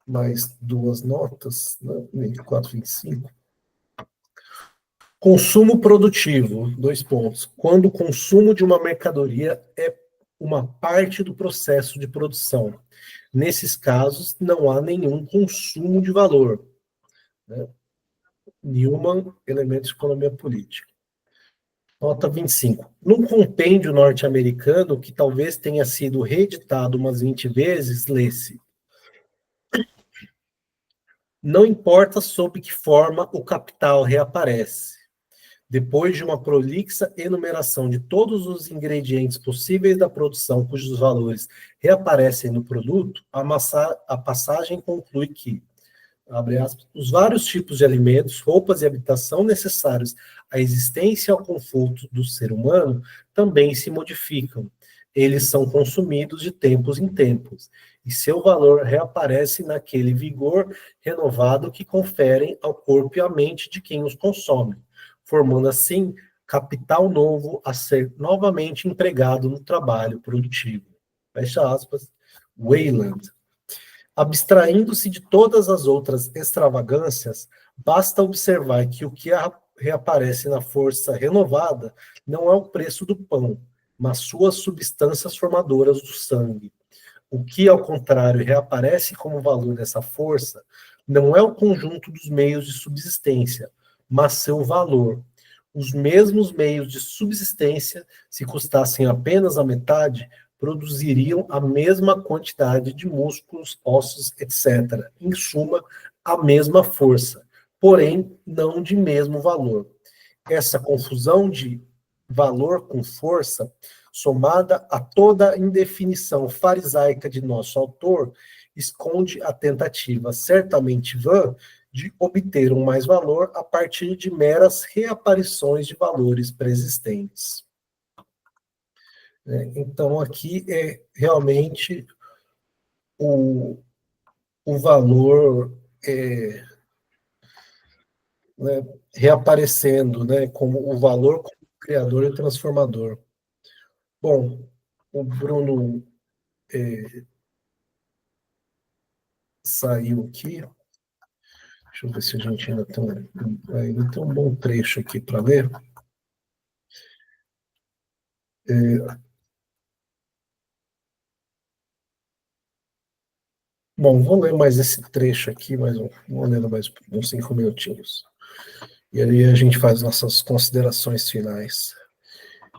mais duas notas, né? 24, 25. Consumo produtivo, 2 pontos. Quando o consumo de uma mercadoria é uma parte do processo de produção. Nesses casos, não há nenhum consumo de valor. Né? Newman, Elementos de Economia Política. Nota 25. Num compêndio norte-americano, que talvez tenha sido reeditado umas 20 vezes, lê-se: não importa sob que forma o capital reaparece. Depois de uma prolixa enumeração de todos os ingredientes possíveis da produção cujos valores reaparecem no produto, a passagem conclui que, abre aspas, os vários tipos de alimentos, roupas e habitação necessários à existência e ao conforto do ser humano também se modificam. Eles são consumidos de tempos em tempos, e seu valor reaparece naquele vigor renovado que conferem ao corpo e à mente de quem os consome, formando assim capital novo a ser novamente empregado no trabalho produtivo. Fecha aspas, Wayland. Abstraindo-se de todas as outras extravagâncias, basta observar que o que reaparece na força renovada não é o preço do pão, mas suas substâncias formadoras do sangue. O que, ao contrário, reaparece como valor dessa força não é o conjunto dos meios de subsistência, mas seu valor. Os mesmos meios de subsistência, se custassem apenas a metade, produziriam a mesma quantidade de músculos, ossos, etc. Em suma, a mesma força, porém não de mesmo valor. Essa confusão de valor com força, somada a toda a indefinição farisaica de nosso autor, esconde a tentativa, certamente vã, de obter um mais valor a partir de meras reaparições de valores preexistentes. Então, aqui é realmente o valor né, reaparecendo, né, como o valor como criador e transformador. Bom, o Bruno saiu aqui. Deixa eu ver se a gente ainda tem um bom trecho aqui para ler. Bom, vou ler mais esse trecho aqui, vou ler mais uns 5 minutinhos. E aí a gente faz nossas considerações finais.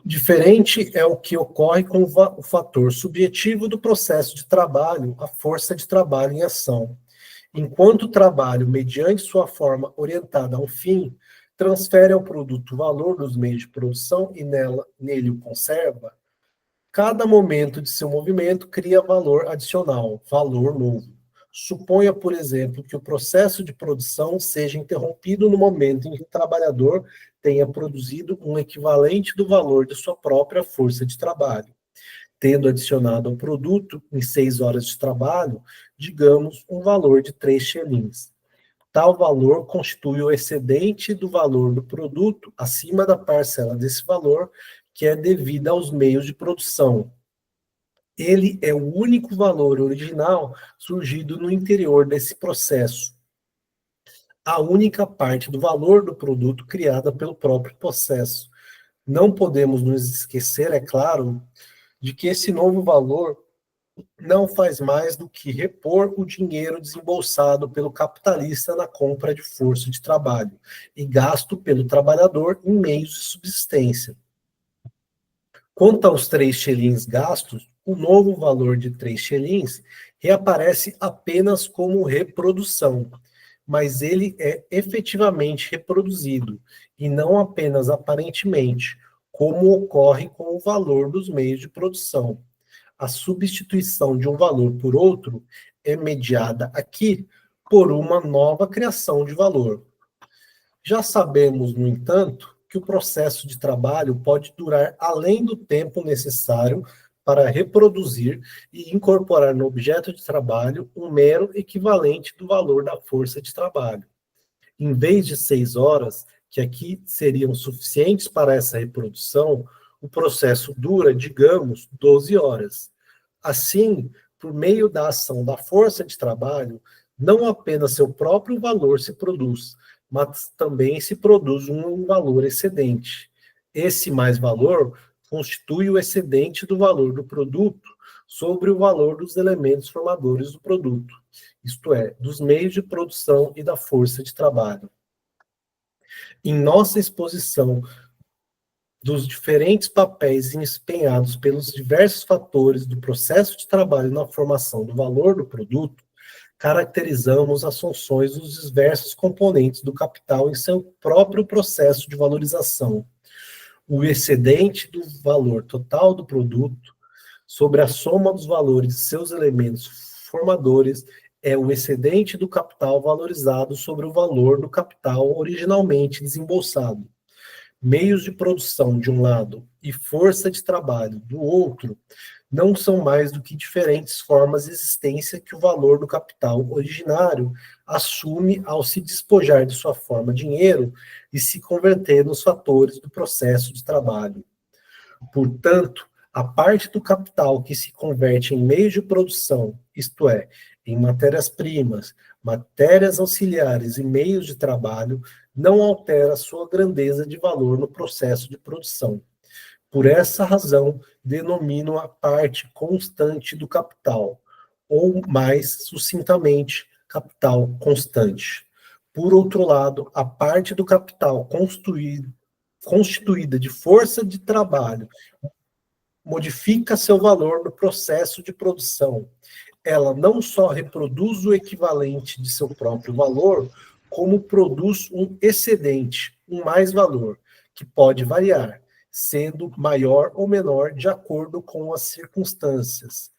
Diferente é o que ocorre com o fator subjetivo do processo de trabalho, a força de trabalho em ação. Enquanto o trabalho, mediante sua forma orientada a um fim, transfere ao produto o valor dos meios de produção e nele o conserva, cada momento de seu movimento cria valor adicional, valor novo. Suponha, por exemplo, que o processo de produção seja interrompido no momento em que o trabalhador tenha produzido um equivalente do valor de sua própria força de trabalho, tendo adicionado ao produto, em 6 horas de trabalho, digamos, um valor de 3 xelins. Tal valor constitui o excedente do valor do produto acima da parcela desse valor que é devida aos meios de produção. Ele é o único valor original surgido no interior desse processo. A única parte do valor do produto criada pelo próprio processo. Não podemos nos esquecer, é claro, de que esse novo valor não faz mais do que repor o dinheiro desembolsado pelo capitalista na compra de força de trabalho e gasto pelo trabalhador em meios de subsistência. Quanto aos 3 xelins gastos, o novo valor de 3 xelins reaparece apenas como reprodução, mas ele é efetivamente reproduzido, e não apenas aparentemente, como ocorre com o valor dos meios de produção. A substituição de um valor por outro é mediada aqui por uma nova criação de valor. Já sabemos, no entanto, que o processo de trabalho pode durar além do tempo necessário para reproduzir e incorporar no objeto de trabalho um mero equivalente do valor da força de trabalho. Em vez de 6 horas, que aqui seriam suficientes para essa reprodução, o processo dura, digamos, 12 horas. Assim, por meio da ação da força de trabalho, não apenas seu próprio valor se produz, mas também se produz um valor excedente. Esse mais valor constitui o excedente do valor do produto sobre o valor dos elementos formadores do produto, isto é, dos meios de produção e da força de trabalho. Em nossa exposição dos diferentes papéis desempenhados pelos diversos fatores do processo de trabalho na formação do valor do produto, caracterizamos as funções dos diversos componentes do capital em seu próprio processo de valorização. O excedente do valor total do produto sobre a soma dos valores de seus elementos formadores é o excedente do capital valorizado sobre o valor do capital originalmente desembolsado. Meios de produção de um lado e força de trabalho do outro não são mais do que diferentes formas de existência que o valor do capital originário assume ao se despojar de sua forma dinheiro e se converter nos fatores do processo de trabalho. Portanto, a parte do capital que se converte em meios de produção, isto é, em matérias-primas, matérias auxiliares e meios de trabalho, não altera sua grandeza de valor no processo de produção. Por essa razão, denomino a parte constante do capital, ou mais sucintamente, capital constante. Por outro lado, a parte do capital constituída de força de trabalho modifica seu valor no processo de produção. Ela não só reproduz o equivalente de seu próprio valor, como produz um excedente, um mais-valor, que pode variar, sendo maior ou menor de acordo com as circunstâncias.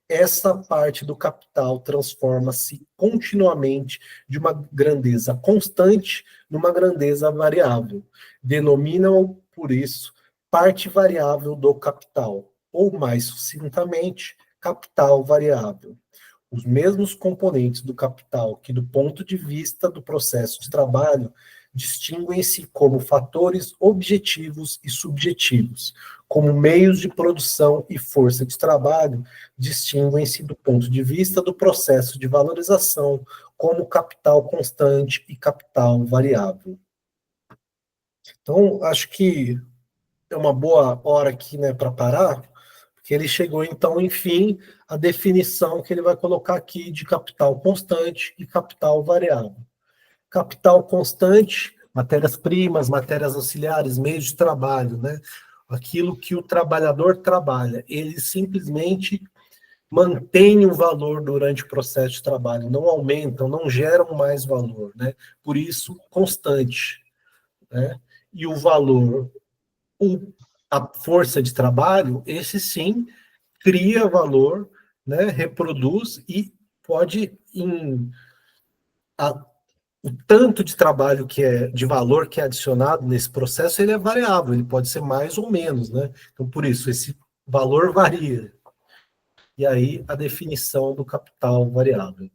Essa parte do capital transforma-se continuamente de uma grandeza constante numa grandeza variável. Denominam, por isso, parte variável do capital, ou mais sucintamente, capital variável. Os mesmos componentes do capital que, do ponto de vista do processo de trabalho, distinguem-se como fatores objetivos e subjetivos, como meios de produção e força de trabalho, distinguem-se do ponto de vista do processo de valorização como capital constante e capital variável. Então, acho que é uma boa hora aqui, né, para parar, porque ele chegou, então, enfim, à definição que ele vai colocar aqui de capital constante e capital variável. Capital constante, matérias-primas, matérias auxiliares, meios de trabalho, né? Aquilo que o trabalhador trabalha, ele simplesmente mantém o valor durante o processo de trabalho, não aumentam, não geram mais valor, né? Por isso, constante, né? E o valor, a força de trabalho, esse sim, cria valor, né? Reproduz e pode, o tanto de trabalho que é, de valor que é adicionado nesse processo, ele é variável, ele pode ser mais ou menos, né? Então, por isso, esse valor varia. E aí, a definição do capital variável.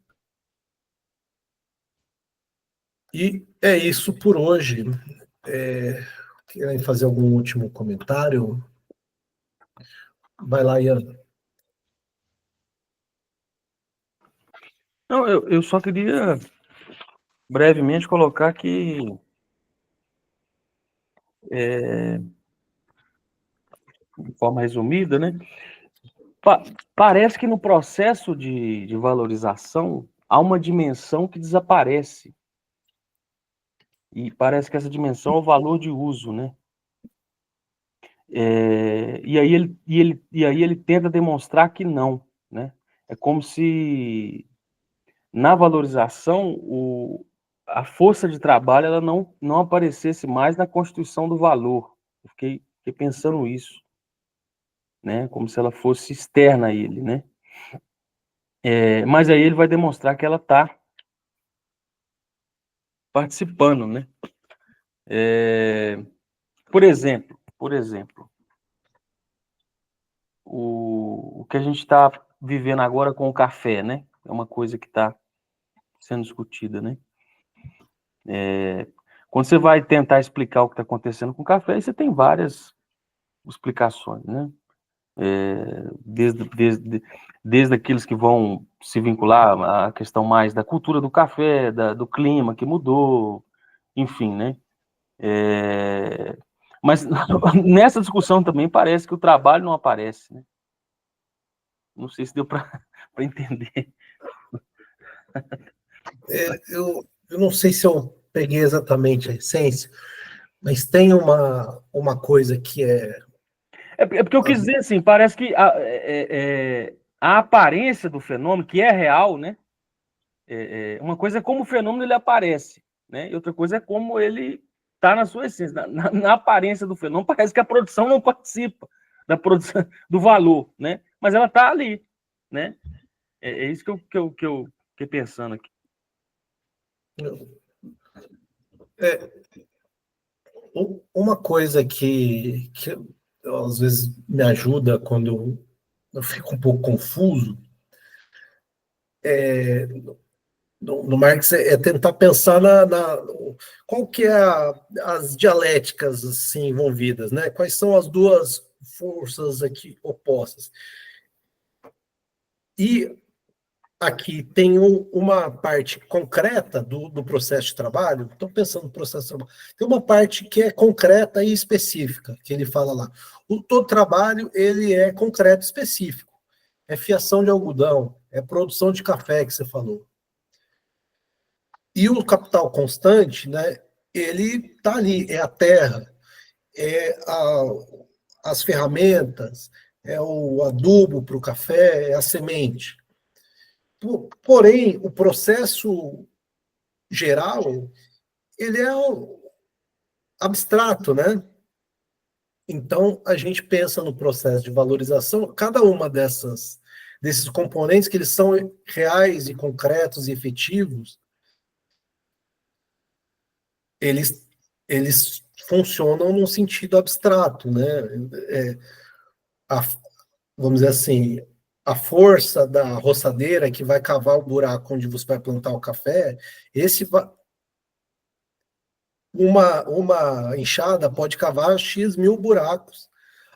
E é isso por hoje. Querem fazer algum último comentário? Vai lá, Ian. Não, eu só queria brevemente colocar que de forma resumida, né? Parece que no processo de valorização há uma dimensão que desaparece. E parece que essa dimensão é o valor de uso, né? E aí ele tenta demonstrar que não, né? É como se na valorização a força de trabalho ela não aparecesse mais na constituição do valor. Eu fiquei pensando isso, né? Como se ela fosse externa a ele, né? Mas aí ele vai demonstrar que ela está participando, né? Por exemplo, o que a gente está vivendo agora com o café, né? É uma coisa que está sendo discutida, né? Quando você vai tentar explicar o que está acontecendo com o café, você tem várias explicações, né? Desde aqueles que vão se vincular à questão mais da cultura do café, do clima que mudou, enfim, né? Mas nessa discussão também parece que o trabalho não aparece, né? Não sei se deu para entender. Eu não sei se eu peguei exatamente a essência, mas tem uma coisa que é... porque eu quis dizer assim, parece que a aparência do fenômeno, que é real, né? Uma coisa é como o fenômeno ele aparece, né? E outra coisa é como ele está na sua essência. Na aparência do fenômeno, parece que a produção não participa da produção do valor, né? Mas ela está ali, né? É isso que eu fiquei pensando aqui. Uma coisa que às vezes me ajuda quando eu fico um pouco confuso no Marx é tentar pensar qual que é as dialéticas assim envolvidas, né? Quais são as duas forças aqui opostas? E aqui tem uma parte concreta do processo de trabalho. Estou pensando no processo de trabalho. Tem uma parte que é concreta e específica, que ele fala lá. Todo trabalho ele é concreto e específico. É fiação de algodão, é produção de café que você falou. E o capital constante, né, ele está ali, é a terra, as ferramentas, é o adubo para o café, é a semente. Porém, o processo geral, ele é abstrato, né? Então, a gente pensa no processo de valorização, cada uma desses componentes que eles são reais e concretos e efetivos, eles funcionam num sentido abstrato, né? A, vamos dizer assim, a força da roçadeira que vai cavar o buraco onde você vai plantar o café, uma enxada pode cavar X mil buracos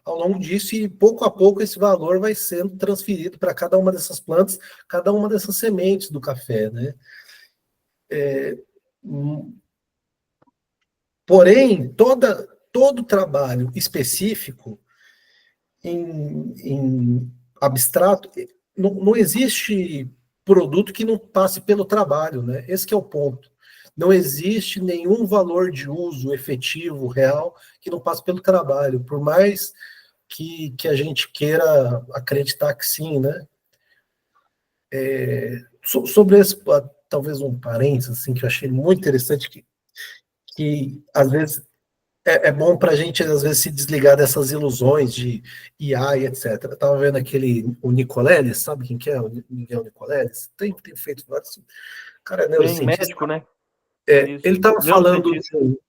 ao longo disso, e pouco a pouco esse valor vai sendo transferido para cada uma dessas plantas, cada uma dessas sementes do café, né? Porém, todo trabalho específico em abstrato, não existe produto que não passe pelo trabalho, né? Esse que é o ponto. Não existe nenhum valor de uso efetivo, real, que não passe pelo trabalho, por mais que a gente queira acreditar que sim, né? Sobre esse, talvez um parênteses, assim, que eu achei muito interessante, que às vezes é bom para a gente, às vezes, se desligar dessas ilusões de IA e etc. Eu estava vendo o Nicoleles, sabe quem que é? O Miguel Nicoleles? Tem feito vários... Cara, é Tem neurocientista. médico, né? Ele estava falando... Neurocientista.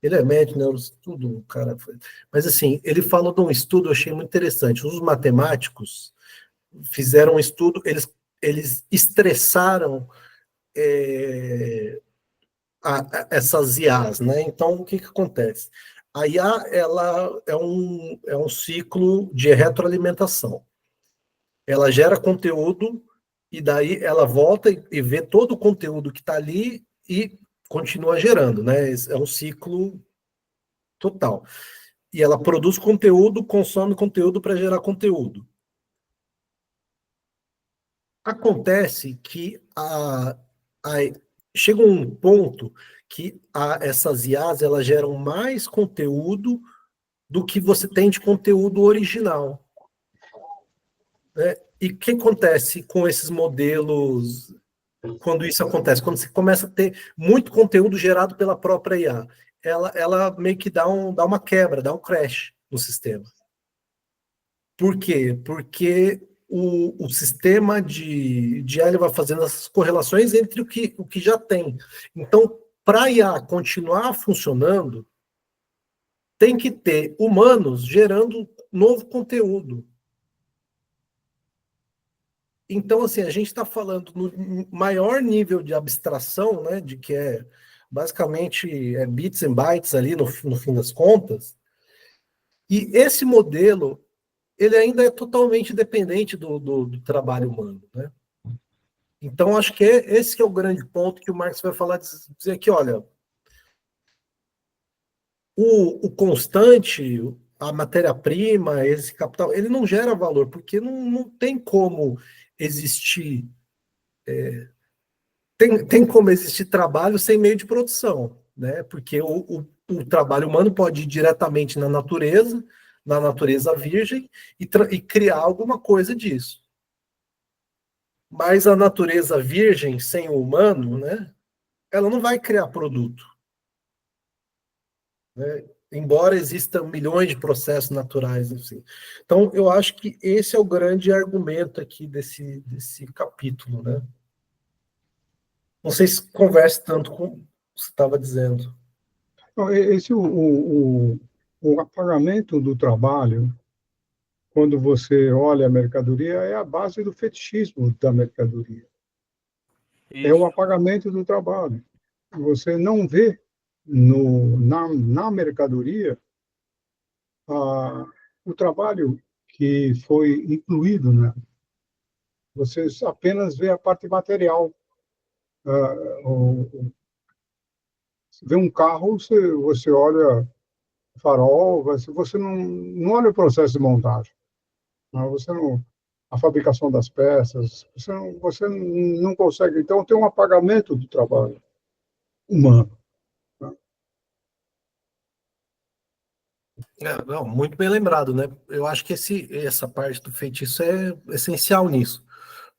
Ele é médico, tudo, cara. Mas, assim, ele falou de um estudo, eu achei muito interessante. Os matemáticos fizeram um estudo, eles estressaram essas IAs, né? Então, o que acontece? A IA, ela é um ciclo de retroalimentação. Ela gera conteúdo e daí ela volta e vê todo o conteúdo que está ali e continua gerando, né? É um ciclo total. E ela produz conteúdo, consome conteúdo para gerar conteúdo. Acontece que chega um ponto que essas IAs elas geram mais conteúdo do que você tem de conteúdo original, né? E o que acontece com esses modelos quando isso acontece? Quando você começa a ter muito conteúdo gerado pela própria IA, ela meio que dá uma quebra, dá um crash no sistema. Por quê? Porque o sistema de IA ele vai fazendo essas correlações entre o que já tem. Então, para a IA continuar funcionando, tem que ter humanos gerando novo conteúdo. Então, assim, a gente está falando no maior nível de abstração, né, de que basicamente bits and bytes ali no fim das contas, e esse modelo ele ainda é totalmente dependente do trabalho humano, né? Então, acho que esse que é o grande ponto que o Marx vai falar, dizer que, olha, o constante, a matéria-prima, esse capital, ele não gera valor, porque não tem como existir... Tem como existir trabalho sem meio de produção, né? Porque o trabalho humano pode ir diretamente na natureza virgem, e criar alguma coisa disso. Mas a natureza virgem sem o humano, né? Ela não vai criar produto, né? Embora existam milhões de processos naturais, assim. Então, eu acho que esse é o grande argumento aqui desse capítulo, né? Não sei se conversa tanto com o que você estava dizendo. O apagamento do trabalho, quando você olha a mercadoria, é a base do fetichismo da mercadoria. Isso. É o apagamento do trabalho. Você não vê na mercadoria o trabalho que foi incluído, né? Você apenas vê a parte material. Você vê um carro, você olha o farol, você não olha o processo de montagem. Você não, a fabricação das peças, você não consegue. Então, tem um apagamento do trabalho humano. Não, muito bem lembrado, né? Eu acho que essa parte do feitiço é essencial nisso,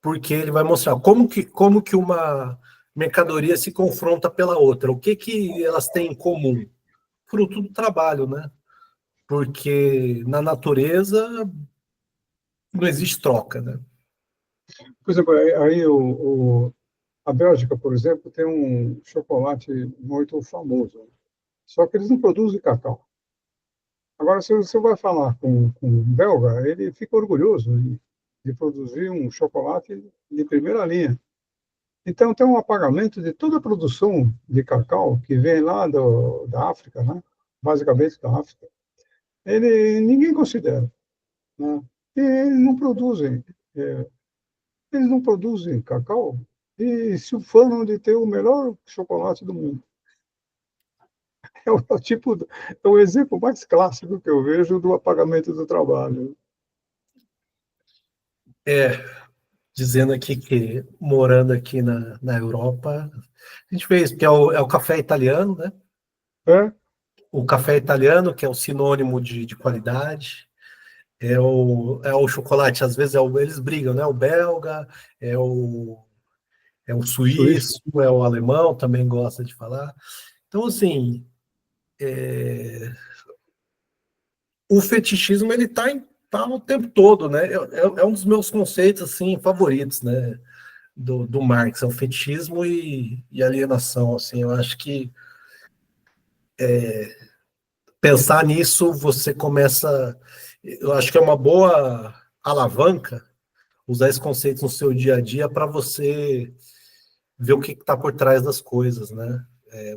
porque ele vai mostrar como que uma mercadoria se confronta pela outra. O que que elas têm em comum? Fruto do trabalho, né? Porque na natureza não existe troca, né? Por exemplo, a Bélgica, por exemplo, tem um chocolate muito famoso, só que eles não produzem cacau. Agora, se você vai falar com um belga, ele fica orgulhoso de produzir um chocolate de primeira linha. Então, tem um apagamento de toda a produção de cacau que vem lá da África, né? Basicamente da África. Ninguém considera, né? E eles não produzem cacau e se ufanam de ter o melhor chocolate do mundo. É o exemplo mais clássico que eu vejo do apagamento do trabalho. Dizendo aqui que morando aqui na Europa, a gente vê isso, que é o café italiano, né? É? O café italiano, que é o sinônimo de qualidade, é o chocolate, às vezes eles brigam, né? O belga, é o, é o Suíço. suíço, é o alemão, também gosta de falar. Então, assim, o fetichismo, ele tá o tempo todo, né? É um dos meus conceitos, assim, favoritos, né? Do Marx, é o fetichismo e alienação, assim, eu acho que pensar nisso, você começa, eu acho que é uma boa alavanca usar esse conceito no seu dia a dia para você ver o que está por trás das coisas, né?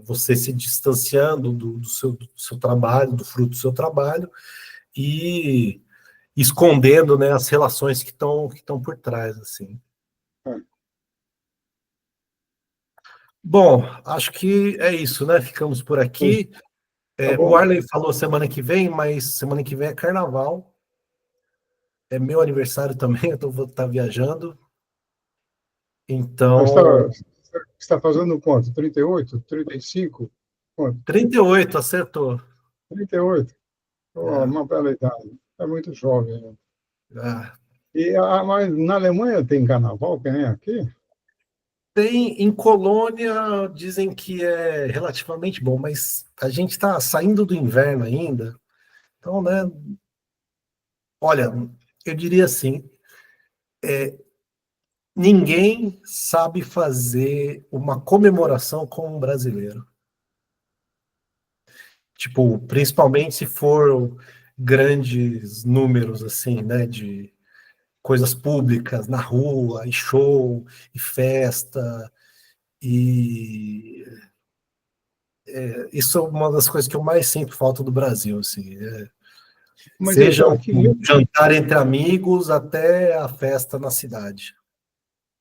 Você se distanciando do seu trabalho, do fruto do seu trabalho e escondendo, né, as relações que estão por trás, assim. Bom, acho que é isso, né? Ficamos por aqui. Tá O bom. Arley falou semana que vem, mas semana que vem é carnaval. É meu aniversário também, eu vou estar viajando. Mas Então, está fazendo quanto? 38? 35? Quanto? 38, acertou. 38. Oh, É, uma bela idade. É muito jovem, né? é. Mas na Alemanha tem carnaval, que nem aqui? Tem em Colônia, dizem que é relativamente bom, mas a gente está saindo do inverno ainda. Então, né? Olha, eu diria assim, ninguém sabe fazer uma comemoração como um brasileiro. Tipo, principalmente se for grandes números, assim, né, de coisas públicas na rua, e show, e festa, e isso é uma das coisas que eu mais sinto falta do Brasil, assim, Mas seja aqui um mesmo, jantar entre amigos até a festa na cidade.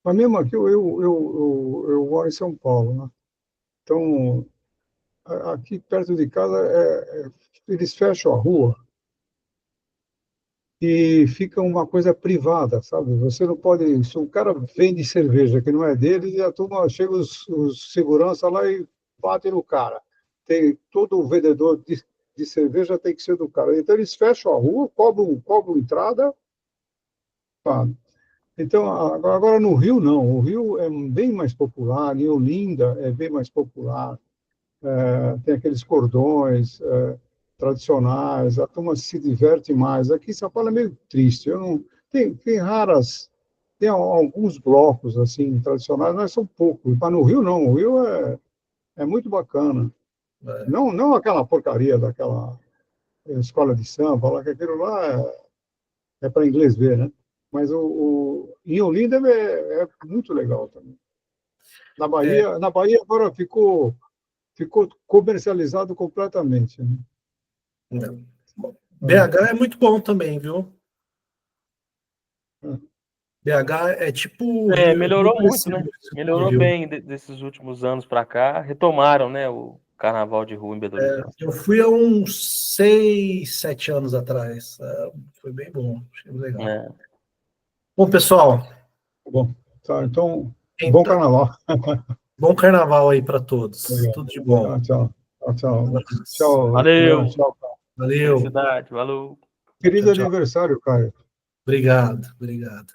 mas mesmo aqui eu moro em São Paulo, né? Então, aqui perto de casa, eles fecham a rua e fica uma coisa privada, sabe? Você não pode. Se um cara vende cerveja que não é dele, e a turma chega os segurança lá e bate no cara. Tem todo o vendedor de cerveja tem que ser do cara. Então eles fecham a rua, cobram entrada. Pá. Então agora no Rio não. O Rio é bem mais popular. Em Olinda é bem mais popular. Tem aqueles cordões tradicionais, a turma se diverte mais. Aqui em São Paulo é meio triste. Eu não, tem raras, tem alguns blocos assim tradicionais, mas são poucos. Mas no Rio não, o Rio é muito bacana. Né? Não aquela porcaria daquela escola de samba, lá, que aquilo lá é para inglês ver, né? Mas em Olinda é muito legal também. É, Na Bahia agora ficou comercializado completamente, né? não. BH é muito bom também, viu? BH é tipo o Rio, é bem Melhorou muito, parecido né? com o Melhorou Rio. bem desses últimos anos para cá. Retomaram, né, o carnaval de rua em Belo Horizonte. Eu fui há uns 6, 7 anos atrás. Foi bem bom, achei legal. É. Bom, pessoal, Bom, tá, então, bom então, carnaval. bom carnaval aí para todos. Obrigado. Tudo de bom. Tchau, tchau. Tchau, Um tchau. abraço. Tchau, Leandro. Valeu, Tchau, Caio. Valeu. felicidade, valeu. Tchau, Feliz tchau. aniversário, Caio. Obrigado, obrigado.